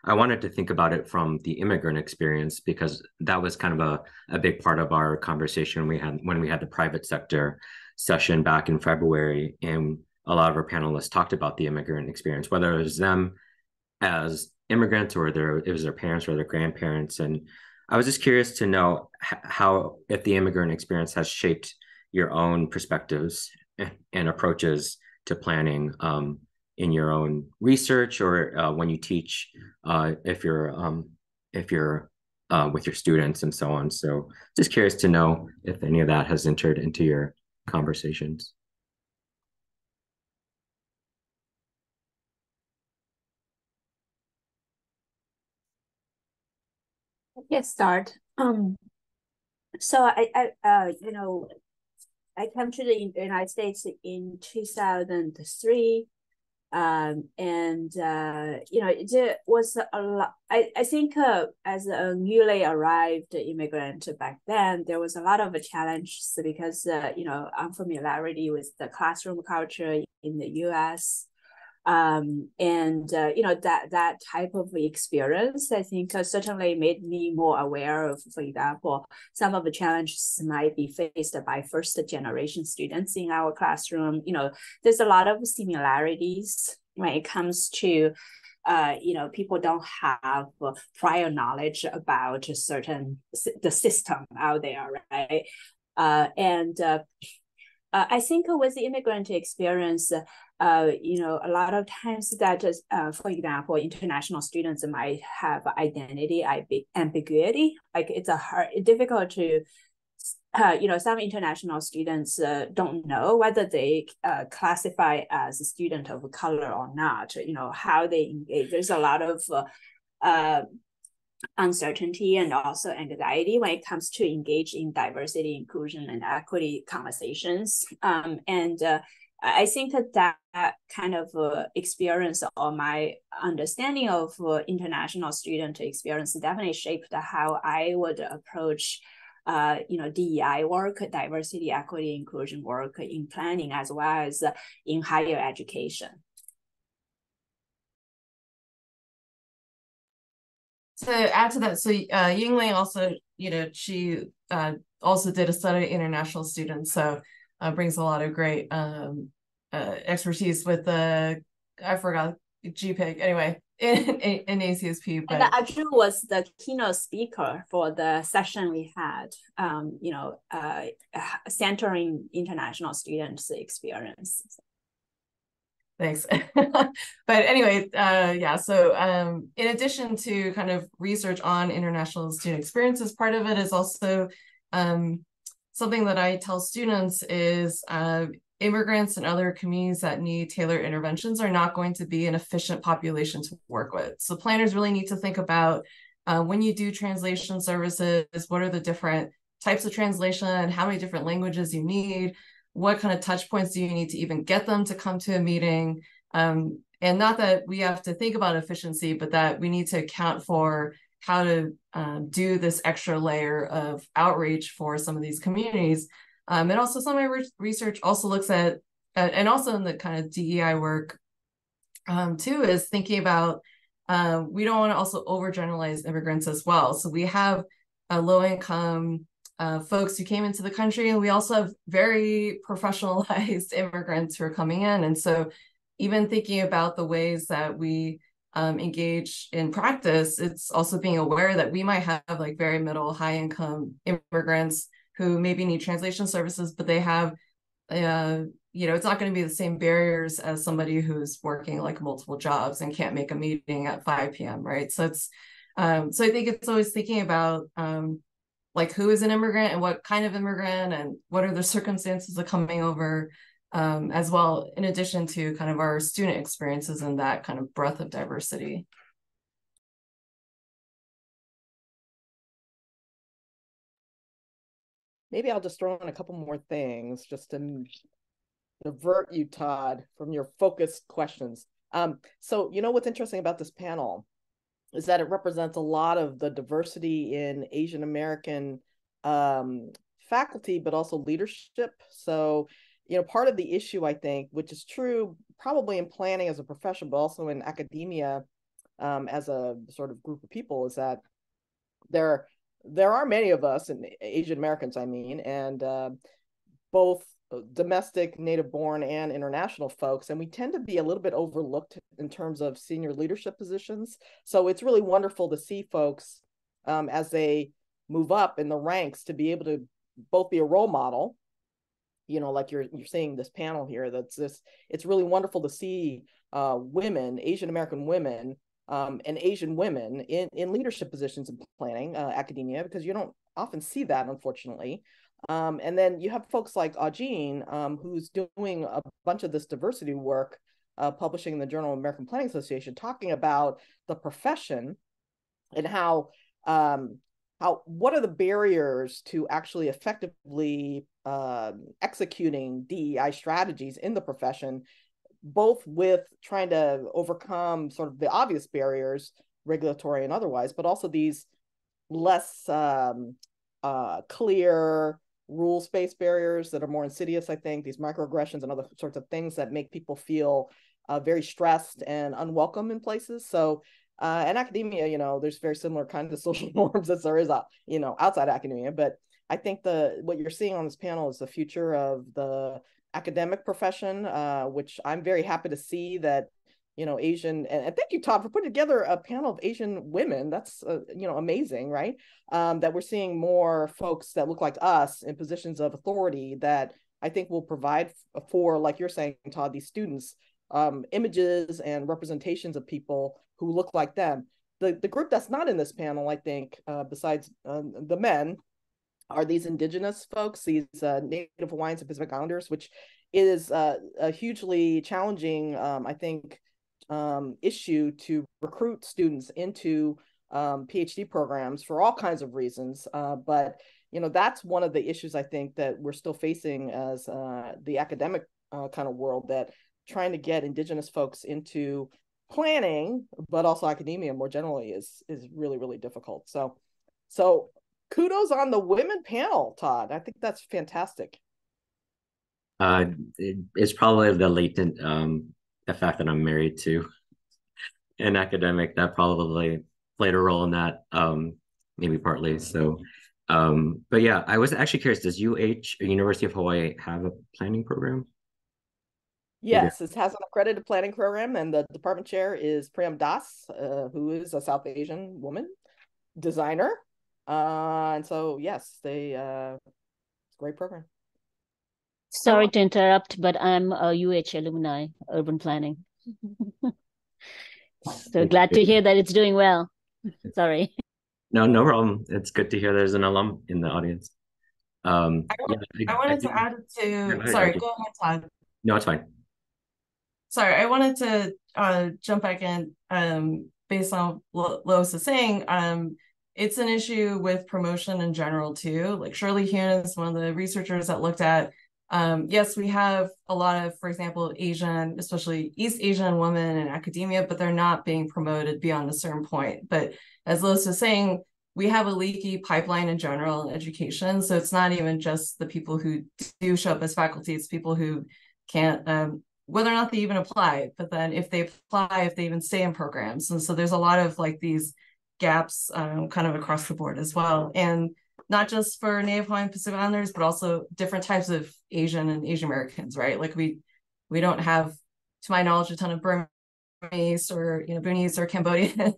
I wanted to think about it from the immigrant experience, because that was kind of a big part of our conversation when we had the private sector session back in February. And a lot of our panelists talked about the immigrant experience, whether it was them as immigrants or it was their parents or their grandparents. And I was just curious to know if the immigrant experience has shaped your own perspectives and approaches to planning in your own research, or when you teach, if you're with your students and so on. So just curious to know if any of that has entered into your conversations. Yes, start. So I came to the United States in 2003. It was a lot. I think as a newly arrived immigrant back then, there was a lot of challenges because unfamiliarity with the classroom culture in the U.S. That type of experience, I think, certainly made me more aware of, for example, some of the challenges might be faced by first generation students in our classroom. There's a lot of similarities when it comes to people don't have prior knowledge about the system out there, right? I think with the immigrant experience, a lot of times that, for example, international students might have identity ambiguity. Like it's difficult to, some international students don't know whether they classify as a student of color or not. How they engage. There's a lot of uncertainty and also anxiety when it comes to engage in diversity, inclusion, and equity conversations. I think that kind of experience, or my understanding of international student experience, definitely shaped how I would approach DEI work, diversity, equity, inclusion work in planning, as well as in higher education. To add to that, so Yingling also, she also did a study of international students, so brings a lot of great expertise with I forgot GPIG anyway in ACSP. But and Ajun was the keynote speaker for the session we had, centering international students' experience. Thanks. But anyway, yeah, so in addition to kind of research on international student experiences, part of it is also something that I tell students is immigrants and other communities that need tailored interventions are not going to be an efficient population to work with. So planners really need to think about when you do translation services, what are the different types of translation, how many different languages you need, what kind of touch points do you need to even get them to come to a meeting? And not that we have to think about efficiency, but that we need to account for how to do this extra layer of outreach for some of these communities. And also some of my research also looks at, and also in the kind of DEI work too, is thinking about, we don't want to also overgeneralize immigrants as well. So we have low-income folks who came into the country, and we also have very professionalized immigrants who are coming in. And so even thinking about the ways that we engage in practice, it's also being aware that we might have like very middle, high income immigrants who maybe need translation services, but they have, it's not going to be the same barriers as somebody who's working like multiple jobs and can't make a meeting at 5 p.m. Right. So it's, so I think it's always thinking about like who is an immigrant and what kind of immigrant and what are the circumstances of coming over, as well, in addition to kind of our student experiences and that kind of breadth of diversity. Maybe I'll just throw in a couple more things just to divert you, Todd, from your focused questions. So, what's interesting about this panel is that it represents a lot of the diversity in Asian American faculty, but also leadership. So, part of the issue, I think, which is true probably in planning as a profession, but also in academia as a sort of group of people, is that there are many of us, and Asian Americans, I mean, and both domestic, native-born, and international folks, and we tend to be a little bit overlooked in terms of senior leadership positions. So it's really wonderful to see folks as they move up in the ranks to be able to both be a role model, like you're seeing this panel here. It's really wonderful to see women, Asian American women, and Asian women in leadership positions in planning academia, because you don't often see that, unfortunately. And then you have folks like Ajin, who's doing a bunch of this diversity work, publishing in the Journal of American Planning Association, talking about the profession and how what are the barriers to actually effectively executing DEI strategies in the profession, both with trying to overcome sort of the obvious barriers, regulatory and otherwise, but also these less clear rules-based barriers that are more insidious, I think, these microaggressions and other sorts of things that make people feel very stressed and unwelcome in places. So in academia, there's very similar kinds of social norms as there is, outside academia. But I think what you're seeing on this panel is the future of the academic profession, which I'm very happy to see that, Asian, and thank you, Todd, for putting together a panel of Asian women. That's, amazing, right? That we're seeing more folks that look like us in positions of authority that I think will provide for, like you're saying, Todd, these students, images and representations of people who look like them. The group that's not in this panel, I think, besides the men, are these indigenous folks, these Native Hawaiians and Pacific Islanders, which is a hugely challenging, I think, issue to recruit students into PhD programs for all kinds of reasons. But, that's one of the issues I think that we're still facing as the academic kind of world, that trying to get indigenous folks into planning, but also academia more generally is really, really difficult. So kudos on the women panel, Todd. I think that's fantastic. It's probably the latent, the fact that I'm married to an academic that probably played a role in that, maybe partly. So, but yeah, I was actually curious, does University of Hawaii have a planning program? Yes, it has an accredited planning program, and the department chair is Priyam Das, who is a South Asian woman designer. And so, yes, it's a great program. Sorry to interrupt, but I'm a UH alumni, urban planning. So glad to hear that it's doing well. Sorry. No problem. It's good to hear there's an alum in the audience. I wanted to add to, sorry, go ahead, Todd. No, it's fine. Sorry, I wanted to jump back in based on what Lois is saying. It's an issue with promotion in general too. Like Shirley Hune is one of the researchers that looked at Yes, we have a lot of, for example, Asian, especially East Asian women in academia, but they're not being promoted beyond a certain point. But as Lois was saying, we have a leaky pipeline in general in education. So it's not even just the people who do show up as faculty, it's people who can't, whether or not they even apply, but then if they apply, if they even stay in programs. And so there's a lot of like these gaps kind of across the board as well. And not just for Native Hawaiian Pacific Islanders, but also different types of Asian and Asian Americans, right? Like we don't have, to my knowledge, a ton of Burmese or, you know, Burmese or Cambodian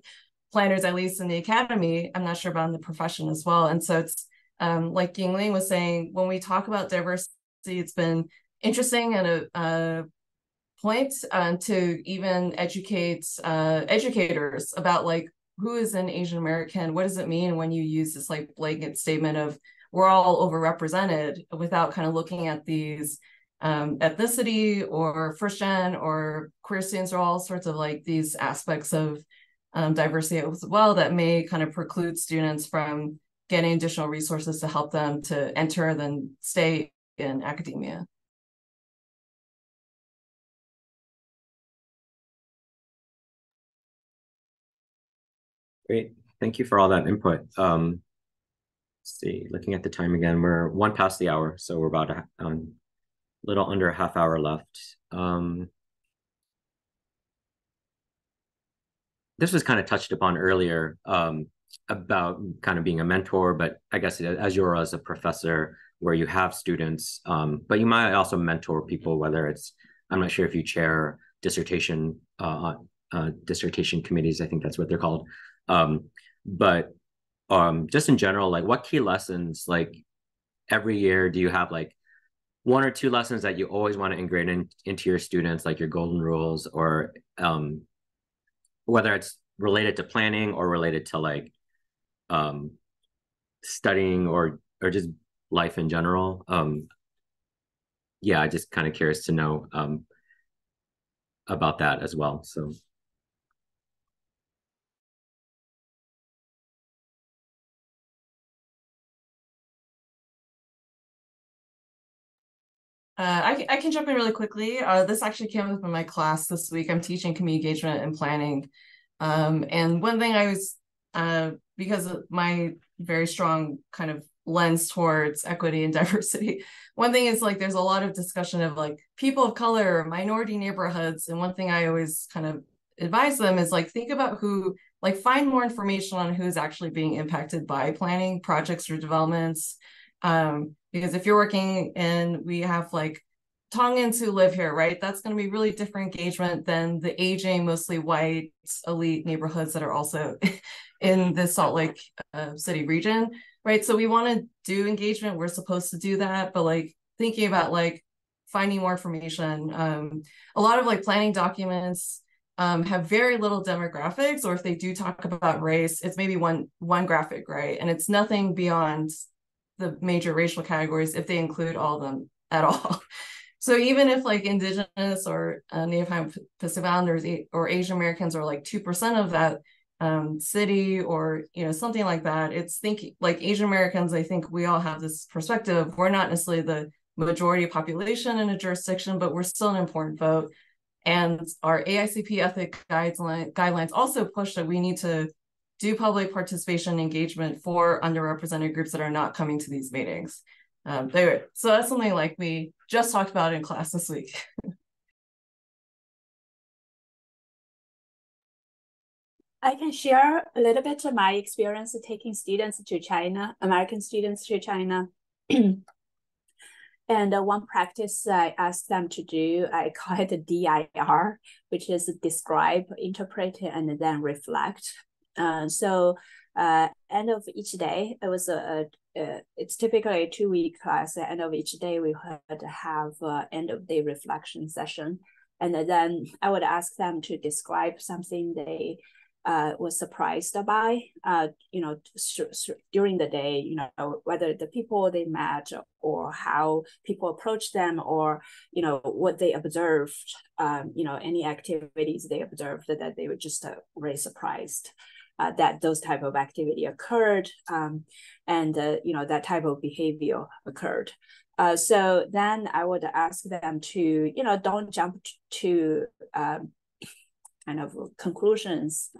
planners, at least in the academy. I'm not sure about in the profession as well. And so it's like Yingling was saying, when we talk about diversity, it's been interesting and a point to even educate educators about like, who is an Asian American? What does it mean when you use this like blanket statement of we're all overrepresented without kind of looking at these ethnicity or first gen or queer students or all sorts of like these aspects of diversity as well that may kind of preclude students from getting additional resources to help them to enter then stay in academia. Great. Thank you for all that input. Let's see, looking at the time again, we're 1 past the hour, so we're about a little under a half hour left. This was kind of touched upon earlier about kind of being a mentor, but I guess as you're as a professor where you have students, but you might also mentor people, whether it's, I'm not sure if you chair dissertation committees, I think that's what they're called. But just in general, like what key lessons, like every year, do you have like 1 or 2 lessons that you always want to ingrain into your students, like your golden rules, or whether it's related to planning or related to like studying or just life in general? Yeah, I'm just kind of curious to know about that as well. So. I can jump in really quickly. This actually came up in my class this week. I'm teaching community engagement and planning. And one thing I was, because of my very strong kind of lens towards equity and diversity, one thing is like there's a lot of discussion of like people of color, minority neighborhoods. And one thing I always kind of advise them is like think about who, like find more information on who's actually being impacted by planning projects or developments. Because if you're working and we have like Tongans who live here, right, that's going to be really different engagement than the aging, mostly white, elite neighborhoods that are also in the Salt Lake City region, right? So we want to do engagement. We're supposed to do that, but like thinking about like finding more information. A lot of like planning documents have very little demographics, or if they do talk about race, it's maybe one graphic, right? And it's nothing beyond the major racial categories if they include all of them at all. So even if like Indigenous or Native Hawaiian Pacific Islanders or Asian Americans are like 2% of that city or, you know, something like that, it's thinking like Asian Americans, I think we all have this perspective. We're not necessarily the majority population in a jurisdiction, but we're still an important vote. And our AICP ethic guidelines also push that we need to do public participation engagement for underrepresented groups that are not coming to these meetings. So that's something like we just talked about in class this week. I can share a little bit of my experience taking students to China, American students to China. And one practice I asked them to do, I call it DIR, which is describe, interpret, and then reflect. So end of each day, it was it's typically a 2-week class. At the end of each day, we had to have end of day reflection session. And then I would ask them to describe something they was surprised by, you know, during the day, you know, whether the people they met or how people approached them or, you know, what they observed, you know, any activities they observed that they were just very surprised that those type of activity occurred and, you know, that type of behavior occurred. So then I would ask them to, don't jump to kind of conclusions.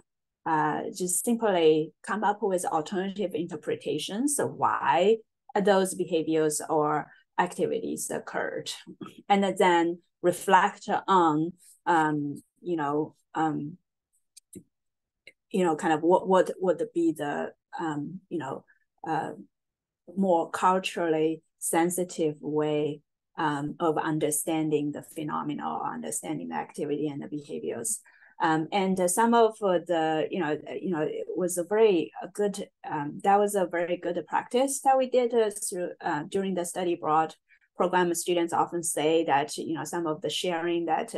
Just simply come up with alternative interpretations of why those behaviors or activities occurred, and then reflect on, kind of what would be the, more culturally sensitive way of understanding the phenomena, or understanding the activity and the behaviors. And some of the, it was a very good, that was a very good practice that we did during the study abroad program. Students often say that, some of the sharing that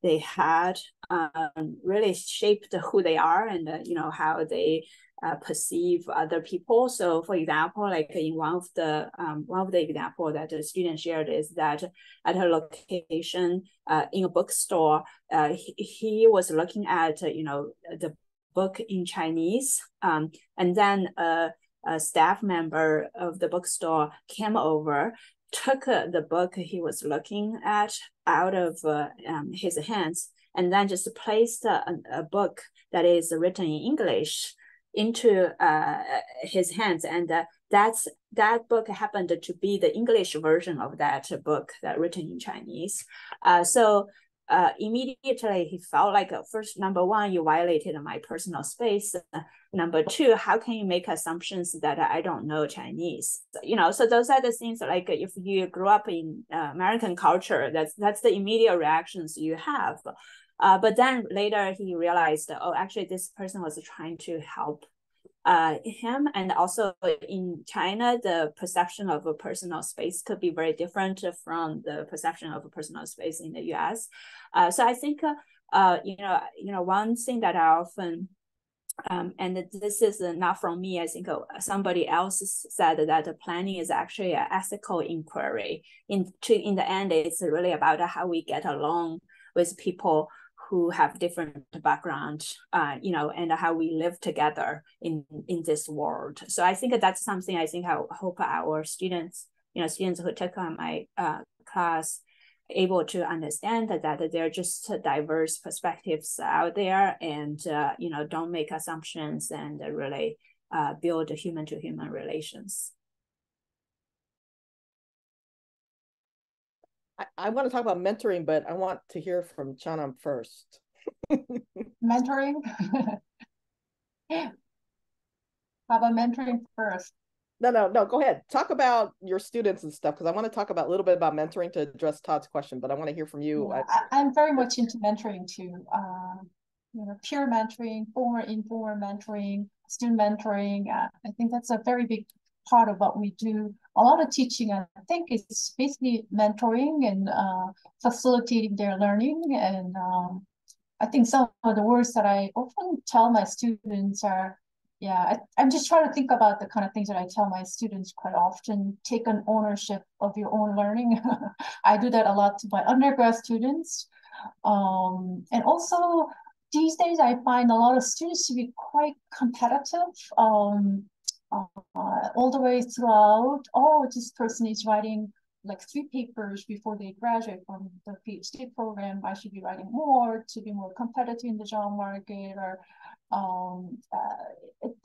they had really shaped who they are, and, how they perceive other people. So for example, like in one of the example that the student shared is that at a location in a bookstore, he was looking at, the book in Chinese, and then a staff member of the bookstore came over, took the book he was looking at out of his hands, and then just placed a book that is written in English into his hands, and that book happened to be the English version of that book that written in Chinese. So immediately he felt like, first, number one, you violated my personal space. Number two, how can you make assumptions that I don't know Chinese? So those are the things, like if you grew up in American culture, that's the immediate reactions you have. But then later he realized, oh, actually this person was trying to help him. And also in China, the perception of a personal space could be very different from the perception of a personal space in the US. So I think, one thing that I often, and this is not from me, I think somebody else said that planning is actually an ethical inquiry. In the end, it's really about how we get along with people who have different background, and how we live together in this world. So I think that's something I hope our students, students who took on my class, able to understand that there are just diverse perspectives out there, and don't make assumptions, and really build human-to-human relations. I want to talk about mentoring, but I want to hear from Chanam first. Mentoring? How about mentoring first? No, go ahead. Talk about your students and stuff, because I want to talk about a little bit about mentoring to address Todd's question, but I want to hear from you. Yeah, I'm very much into mentoring too. Peer mentoring, formal, informal mentoring, student mentoring. I think that's a very big part of what we do. A lot of teaching, I think, is basically mentoring and facilitating their learning. And I think some of the words that I often tell my students are, I'm just trying to think about the kind of things that I tell my students quite often. Take an ownership of your own learning. I do that a lot to my undergrad students. And also, these days, I find a lot of students to be quite competitive. All the way throughout, oh, this person is writing like 3 papers before they graduate from the PhD program. I should be writing more to be more competitive in the job market. Or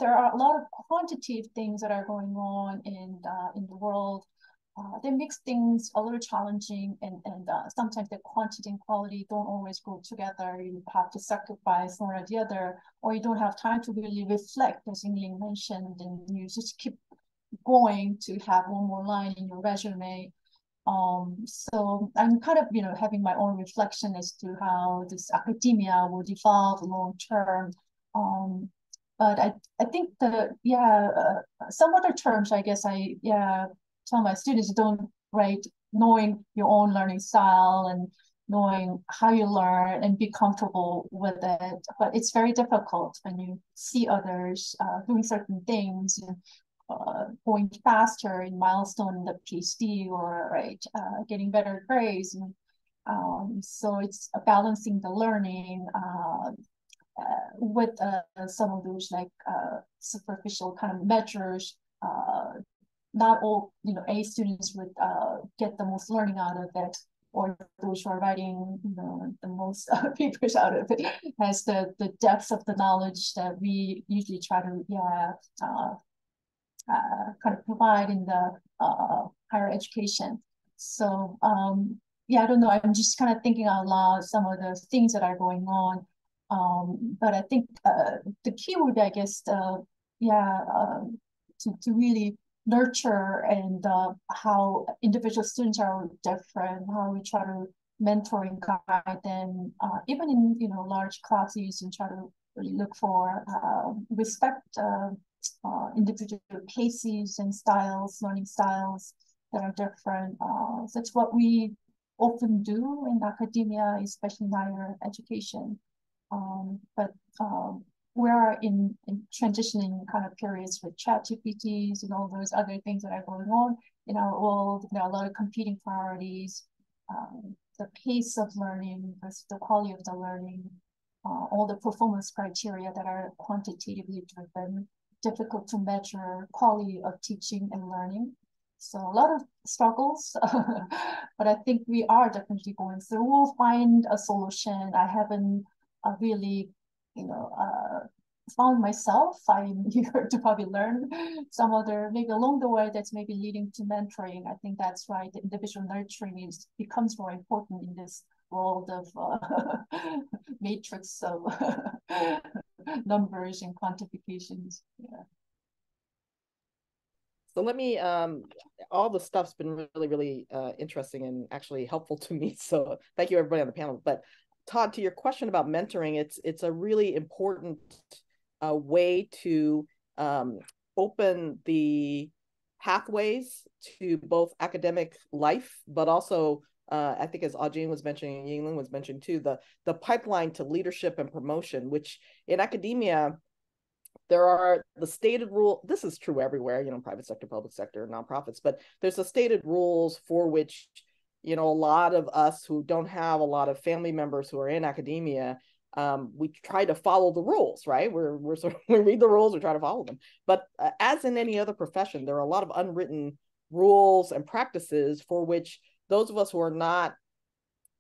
there are a lot of quantitative things that are going on in the world. They makes things a little challenging, and sometimes the quantity and quality don't always go together. You have to sacrifice one or the other, or you don't have time to really reflect, as Yingling mentioned, and you just keep going to have one more line in your resume. So I'm kind of, having my own reflection as to how this academia will evolve long term. But I think some other terms, I guess tell my students, don't write knowing your own learning style and knowing how you learn and be comfortable with it. But it's very difficult when you see others doing certain things and going faster in milestone in the PhD, or getting better grades. And so it's balancing the learning with some of those superficial kind of measures, not all, A students would get the most learning out of it, or those who are writing, the most papers out of it, as the depth of the knowledge that we usually try to, kind of provide in the higher education. So I don't know. I'm just kind of thinking out loud some of the things that are going on. But I think the key would, I guess, to really nurture and how individual students are different, how we try to mentor and guide them, even in large classes, and try to really look for respect individual cases and styles, learning styles that are different. That's what we often do in academia, especially in higher education. But we are in transitioning kind of periods with ChatGPTs and all those other things that are going on in our world. There are a lot of competing priorities, the pace of learning versus the quality of the learning, all the performance criteria that are quantitatively driven, difficult to measure quality of teaching and learning. So a lot of struggles, but I think we are definitely going through. We'll find a solution. I haven't really, found myself. I'm here to probably learn some other, maybe along the way, that's maybe leading to mentoring. I think that's right. The individual nurturing becomes more important in this world of matrix of numbers and quantifications. Yeah. So let me, all the stuff's been really, really interesting and actually helpful to me. So thank you everybody on the panel. But Todd, to your question about mentoring, it's a really important way to open the pathways to both academic life, but also I think, as Ajin was mentioning, Yingling was mentioning too, the pipeline to leadership and promotion, which in academia, there are the stated rule. This is true everywhere, private sector, public sector, nonprofits, but there's the stated rules for which, a lot of us who don't have a lot of family members who are in academia, we try to follow the rules, right? We read the rules, we try to follow them. But as in any other profession, there are a lot of unwritten rules and practices for which those of us who are not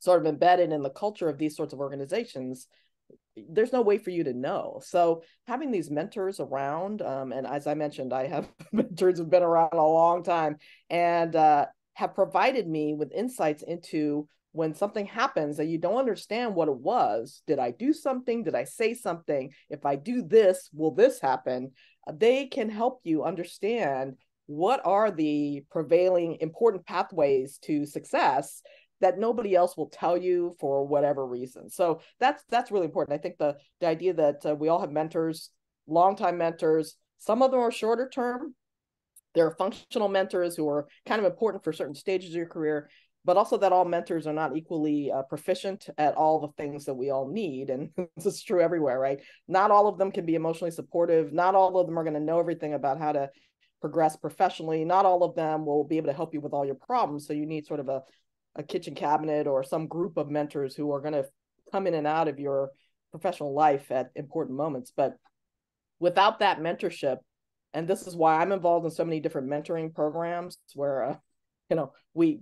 sort of embedded in the culture of these sorts of organizations, there's no way for you to know. So having these mentors around, and as I mentioned, I have mentors who've been around a long time and have provided me with insights into when something happens that you don't understand what it was. Did I do something? Did I say something? If I do this, will this happen? They can help you understand what are the prevailing important pathways to success that nobody else will tell you for whatever reason. So that's really important. I think the idea that we all have mentors, longtime mentors. Some of them are shorter term. There are functional mentors who are kind of important for certain stages of your career, but also that all mentors are not equally proficient at all the things that we all need. And this is true everywhere, right? Not all of them can be emotionally supportive. Not all of them are going to know everything about how to progress professionally. Not all of them will be able to help you with all your problems. So you need sort of a kitchen cabinet or some group of mentors who are going to come in and out of your professional life at important moments. But without that mentorship, and this is why I'm involved in so many different mentoring programs where, we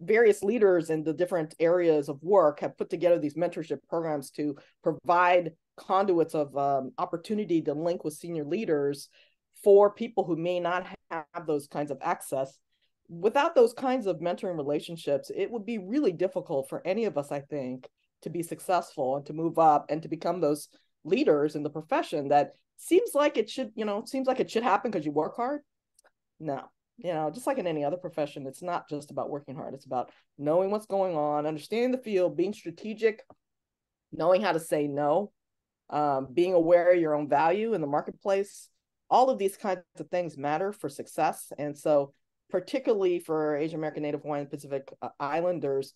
various leaders in the different areas of work have put together these mentorship programs to provide conduits of opportunity to link with senior leaders for people who may not have those kinds of access. Without those kinds of mentoring relationships, it would be really difficult for any of us, I think, to be successful and to move up and to become those leaders in the profession that seems like it should happen because you work hard. No, just like in any other profession, it's not just about working hard. It's about knowing what's going on, understanding the field, being strategic, knowing how to say no, being aware of your own value in the marketplace. All of these kinds of things matter for success. And so particularly for Asian American, Native Hawaiian, Pacific Islanders,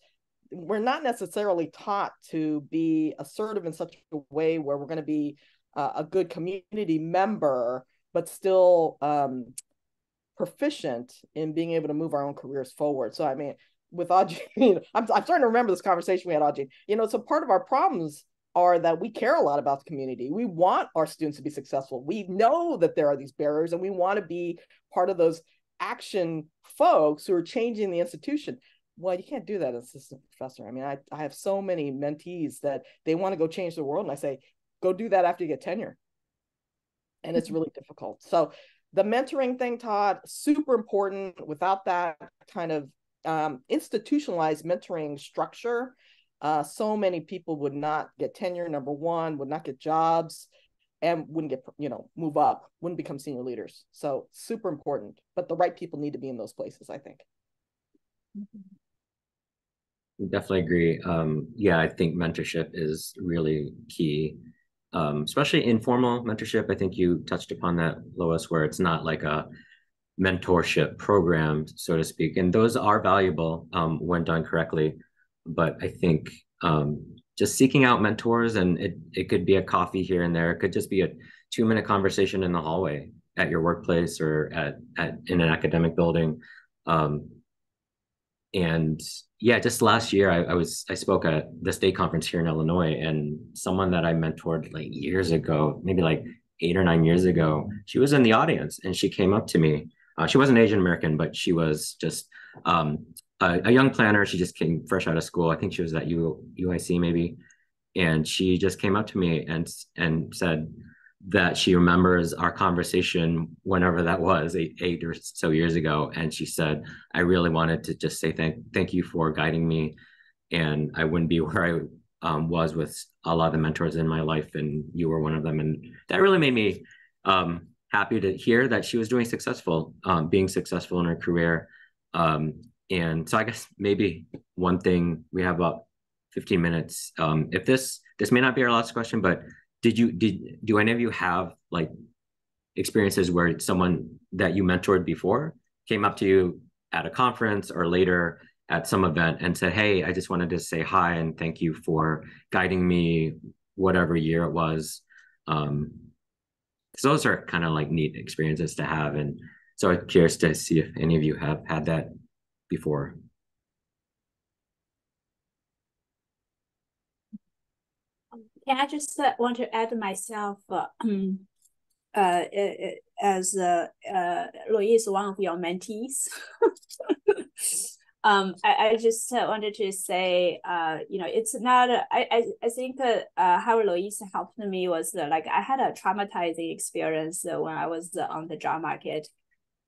we're not necessarily taught to be assertive in such a way where we're going to be a good community member, but still proficient in being able to move our own careers forward. So, I mean, with Ajin, I'm starting to remember this conversation we had, Ajin. So part of our problems are that we care a lot about the community. We want our students to be successful. We know that there are these barriers and we want to be part of those action folks who are changing the institution. Well, you can't do that as assistant professor. I mean, I have so many mentees that they want to go change the world, and I say, go do that after you get tenure. And it's really difficult. So the mentoring thing, Todd, super important. Without that kind of institutionalized mentoring structure, so many people would not get tenure, number one, would not get jobs, and wouldn't get, move up, wouldn't become senior leaders. So super important, but the right people need to be in those places, I think. Definitely agree. Yeah, I think mentorship is really key, especially informal mentorship. I think you touched upon that, Lois, where it's not like a mentorship program, so to speak. And those are valuable when done correctly. But I think just seeking out mentors, and it could be a coffee here and there. It could just be a 2-minute conversation in the hallway at your workplace or in an academic building. And yeah, just last year I spoke at the state conference here in Illinois, and someone that I mentored like years ago, maybe like 8 or 9 years ago, she was in the audience and she came up to me. She wasn't Asian American, but she was just a young planner. She just came fresh out of school. I think she was at UIC maybe. And she just came up to me and said that she remembers our conversation whenever that was, eight or so years ago. And she said, I really wanted to just say thank you for guiding me. And I wouldn't be where I was with a lot of the mentors in my life, and you were one of them. And that really made me happy to hear that she was being successful in her career. And so I guess maybe one thing, we have about 15 minutes. If this may not be our last question, but do any of you have like experiences where someone that you mentored before came up to you at a conference or later at some event and said, hey, I just wanted to say hi and thank you for guiding me whatever year it was? So those are kind of like neat experiences to have. And so I'm curious to see if any of you have had that before. Yeah, I just want to add myself as Louise, one of your mentees. I just wanted to say, it's not, I think how Louise helped me was like I had a traumatizing experience when I was on the job market.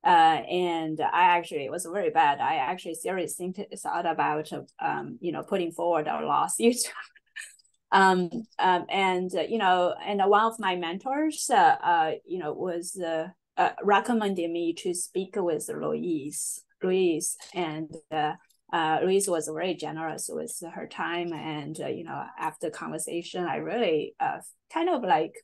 And it was very bad. I actually seriously thought about, putting forward a lawsuit. And one of my mentors, was recommending me to speak with Louise, and Louise was very generous with her time. And, after conversation, I really kind of like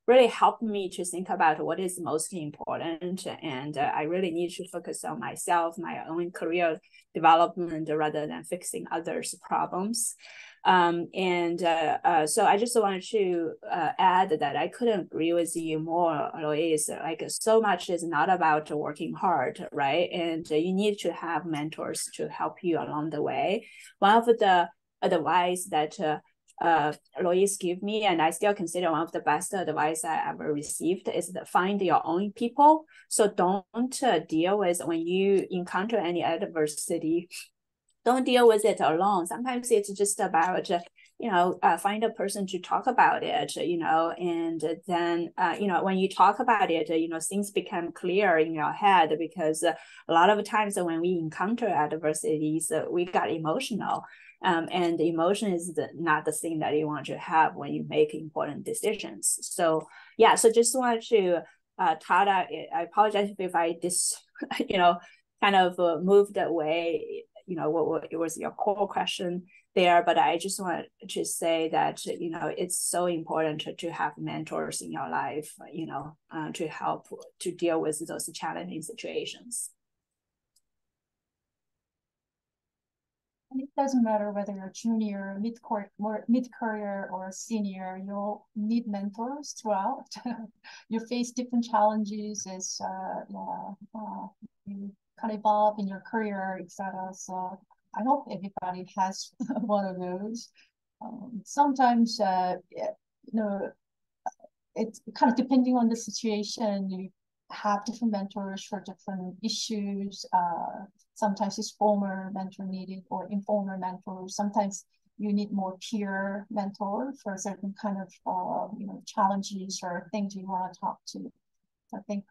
really helped me to think about what is most important. And I really need to focus on myself, my own career development, rather than fixing others' problems. So I just wanted to add that I couldn't agree with you more, Louise. Like, so much is not about working hard, right? And you need to have mentors to help you along the way. One of the advice that Louise gave me, and I still consider one of the best advice I ever received, is that find your own people. So don't deal with, when you encounter any adversity, don't deal with it alone. Sometimes it's just about, find a person to talk about it, and then, when you talk about it, things become clear in your head, because a lot of times when we encounter adversities, we got emotional. And emotion is not the thing that you want to have when you make important decisions. So, yeah, so just wanted to, Todd, I apologize if I kind of moved away, what it was your core question there, but I just want to say that, it's so important to have mentors in your life, to help to deal with those challenging situations. And it doesn't matter whether you're junior, mid-career, or senior, you'll need mentors throughout. You face different challenges as you kind of evolve in your career, etc. So I hope everybody has one of those. Sometimes, it's kind of depending on the situation. have different mentors for different issues. Sometimes it's former mentor needed or informal mentor. Sometimes you need more peer mentor for certain kind of challenges or things you want to talk to. I think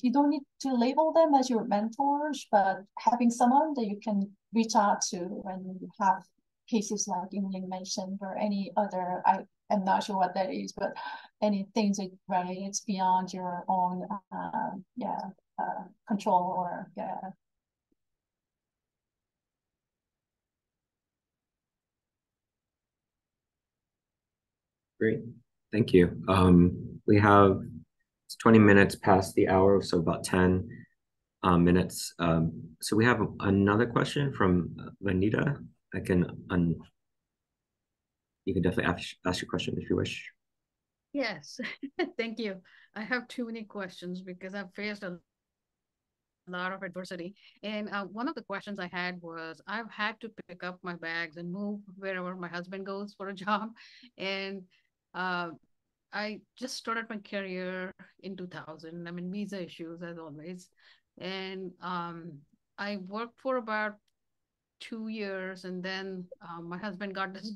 you don't need to label them as your mentors, but having someone that you can reach out to when you have cases like Yingling mentioned or any other, I'm not sure what that is, but any things that right, it's beyond your own control or Great, thank you. We have 20 minutes past the hour, so about 10 minutes. So we have another question from Vanita. You can definitely ask your question if you wish. Yes, thank you. I have too many questions because I've faced a lot of adversity. And one of the questions I had was, I've had to pick up my bags and move wherever my husband goes for a job. And I just started my career in 2000. I mean, visa issues as always. And I worked for about 2 years, and then my husband got this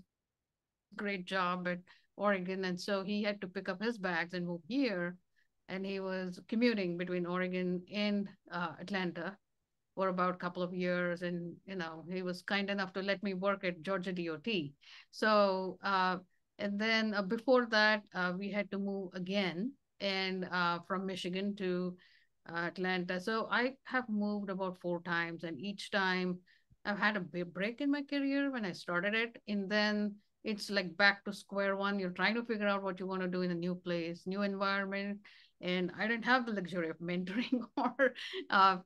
great job at Oregon. And so he had to pick up his bags and move here. And he was commuting between Oregon and Atlanta for about a couple of years. And, he was kind enough to let me work at Georgia DOT. So, and then before that, we had to move again and from Michigan to Atlanta. So I have moved about 4 times, and each time I've had a big break in my career when I started it. And then it's like back to square one. You're trying to figure out what you want to do in a new place, new environment. And I didn't have the luxury of mentoring or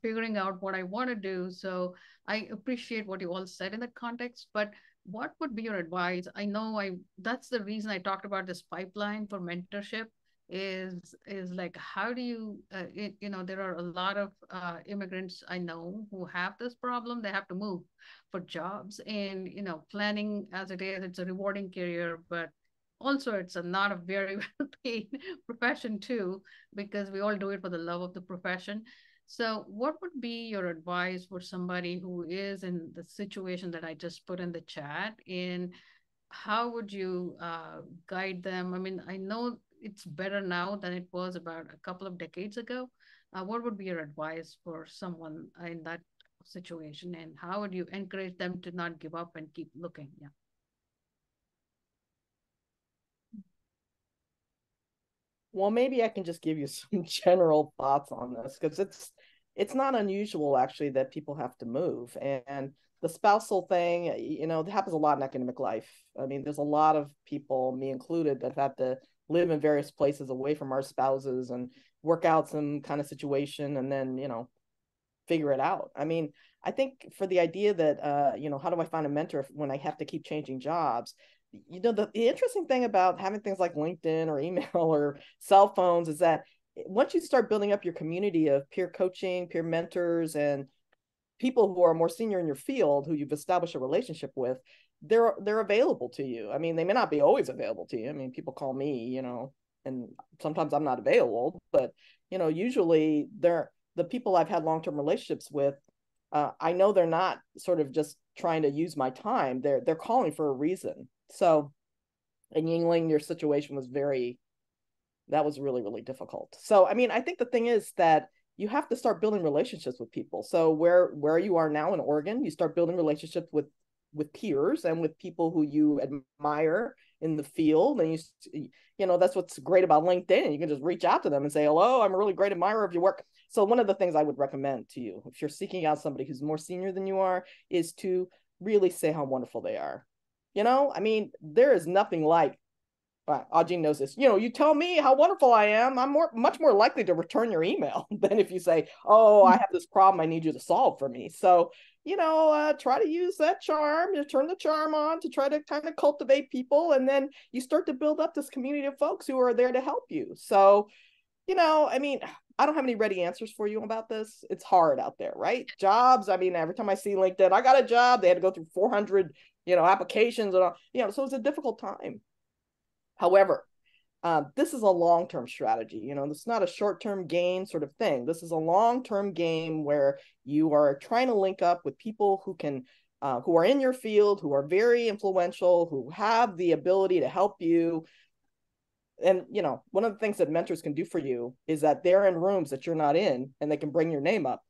figuring out what I want to do. So I appreciate what you all said in that context, but what would be your advice? I know that's the reason I talked about this pipeline for mentorship is like, how do you, there are a lot of immigrants I know who have this problem. They have to move for jobs, and, planning as it is, it's a rewarding career, but also it's not a very well paid profession too, because we all do it for the love of the profession. So what would be your advice for somebody who is in the situation that I just put in the chat? And how would you guide them? I mean, I know it's better now than it was about a couple of decades ago. What would be your advice for someone in that situation? And how would you encourage them to not give up and keep looking? Yeah. Well, maybe I can just give you some general thoughts on this, because it's not unusual actually that people have to move. And the spousal thing, it happens a lot in academic life. I mean, there's a lot of people, me included, that have to live in various places away from our spouses and work out some kind of situation and then, figure it out. I mean, I think for the idea that, how do I find a mentor when I have to keep changing jobs? The interesting thing about having things like LinkedIn or email or cell phones is that once you start building up your community of peer coaching, peer mentors, and people who are more senior in your field who you've established a relationship with, they're available to you. I mean, they may not be always available to you. I mean, people call me, and sometimes I'm not available, but usually they're the people I've had long-term relationships with. I know they're not sort of just trying to use my time. They're calling for a reason. So in Yingling, your situation was that was really, really difficult. So, I mean, I think the thing is that you have to start building relationships with people. So where you are now in Oregon, you start building relationships with peers and with people who you admire in the field. And that's what's great about LinkedIn. You can just reach out to them and say, hello, I'm a really great admirer of your work. So one of the things I would recommend to you, if you're seeking out somebody who's more senior than you are, is to really say how wonderful they are. I mean, there is nothing like, Ajin knows this, you tell me how wonderful I am, I'm much more likely to return your email than if you say, oh, I have this problem I need you to solve for me. So, try to use that charm, turn the charm on to try to kind of cultivate people. And then you start to build up this community of folks who are there to help you. So, I mean, I don't have any ready answers for you about this. It's hard out there, right? Jobs. I mean, every time I see LinkedIn, I got a job. They had to go through 400, applications and all, so it's a difficult time. However, this is a long-term strategy. You know, this is not a short-term gain sort of thing. This is a long-term game where you are trying to link up with people who can, who are in your field, who are very influential, who have the ability to help you. And, you know, one of the things that mentors can do for you is that they're in rooms that you're not in, and they can bring your name up,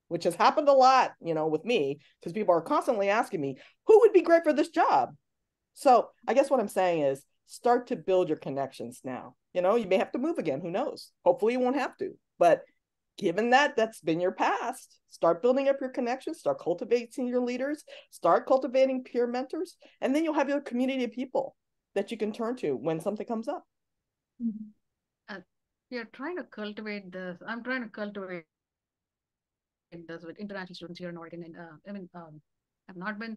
which has happened a lot, you know, with me, because people are constantly asking me, who would be great for this job? So I guess what I'm saying is, start to build your connections now. You know, you may have to move again. Who knows? Hopefully you won't have to. But given that that's been your past, start building up your connections, start cultivating your leaders, start cultivating peer mentors, and then you'll have your community of people that you can turn to when something comes up. You're trying to cultivate this. I'm trying to cultivate this with international students here in Oregon. And I've not been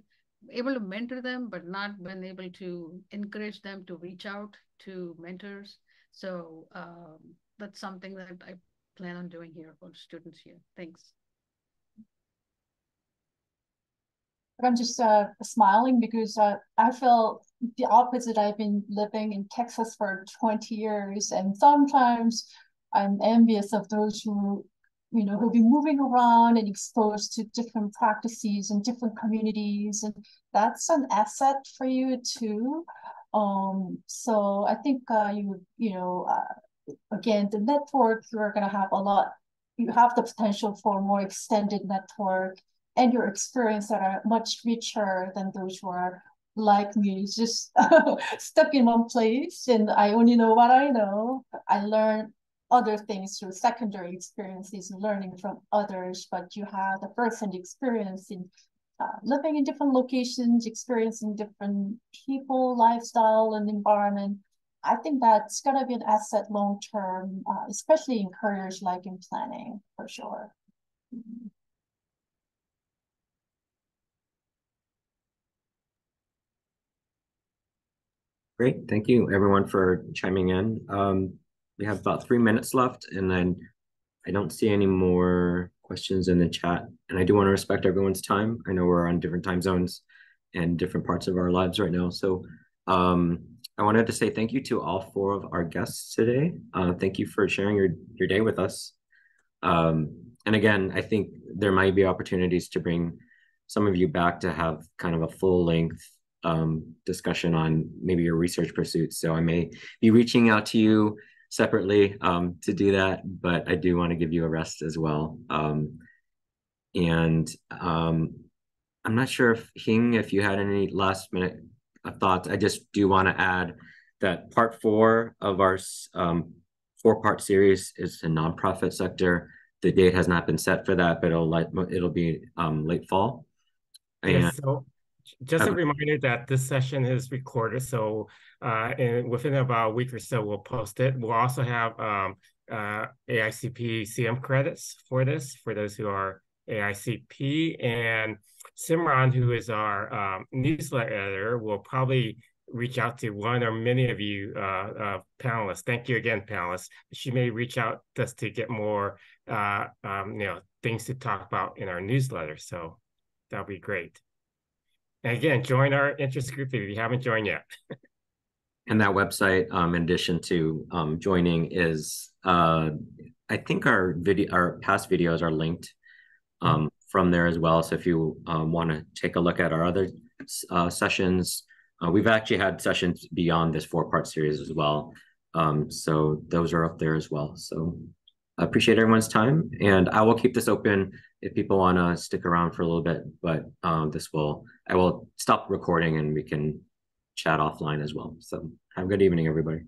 able to mentor them, but not been able to encourage them to reach out to mentors. So that's something that I plan on doing here for students here. Thanks. I'm just smiling because I feel the opposite. I've been living in Texas for 20 years, and sometimes I'm envious of those who, you know, who'll be moving around and exposed to different practices and different communities, and that's an asset for you too. So I think again, the network, you're gonna have a lot. You have the potential for more extended network, and your experience that are much richer than those who are like me, just stuck in one place. And I only know what I know. I learned other things through secondary experiences and learning from others, but you have the first-hand experience in living in different locations, experiencing different people, lifestyle, and environment. I think that's gonna be an asset long-term, especially in careers like in planning, for sure. Great, thank you everyone for chiming in. We have about 3 minutes left, and then I don't see any more questions in the chat. And I do want to respect everyone's time. I know we're on different time zones and different parts of our lives right now. So I wanted to say thank you to all 4 of our guests today. Thank you for sharing your day with us. And again, I think there might be opportunities to bring some of you back to have kind of a full-length discussion on maybe your research pursuits. So I may be reaching out to you separately to do that, but I do want to give you a rest as well. And I'm not sure if you had any last minute thoughts. I just do want to add that part 4 of our 4-part series is the nonprofit sector. The date has not been set for that, but it'll be late fall. And yes, so just a reminder that this session is recorded. So within about a week or so, we'll post it. We'll also have AICP CM credits for this, for those who are AICP. And Simran, who is our newsletter editor, will probably reach out to one or many of you panelists. Thank you again, panelists. She may reach out just to get more things to talk about in our newsletter. So that'll be great. And again, join our interest group if you haven't joined yet. And that website, in addition to joining, is I think our past videos are linked from there as well. So if you want to take a look at our other sessions, we've actually had sessions beyond this 4-part series as well. So those are up there as well. So I appreciate everyone's time, and I will keep this open if people want to stick around for a little bit, but I will stop recording and we can chat offline as well. So have a good evening, everybody.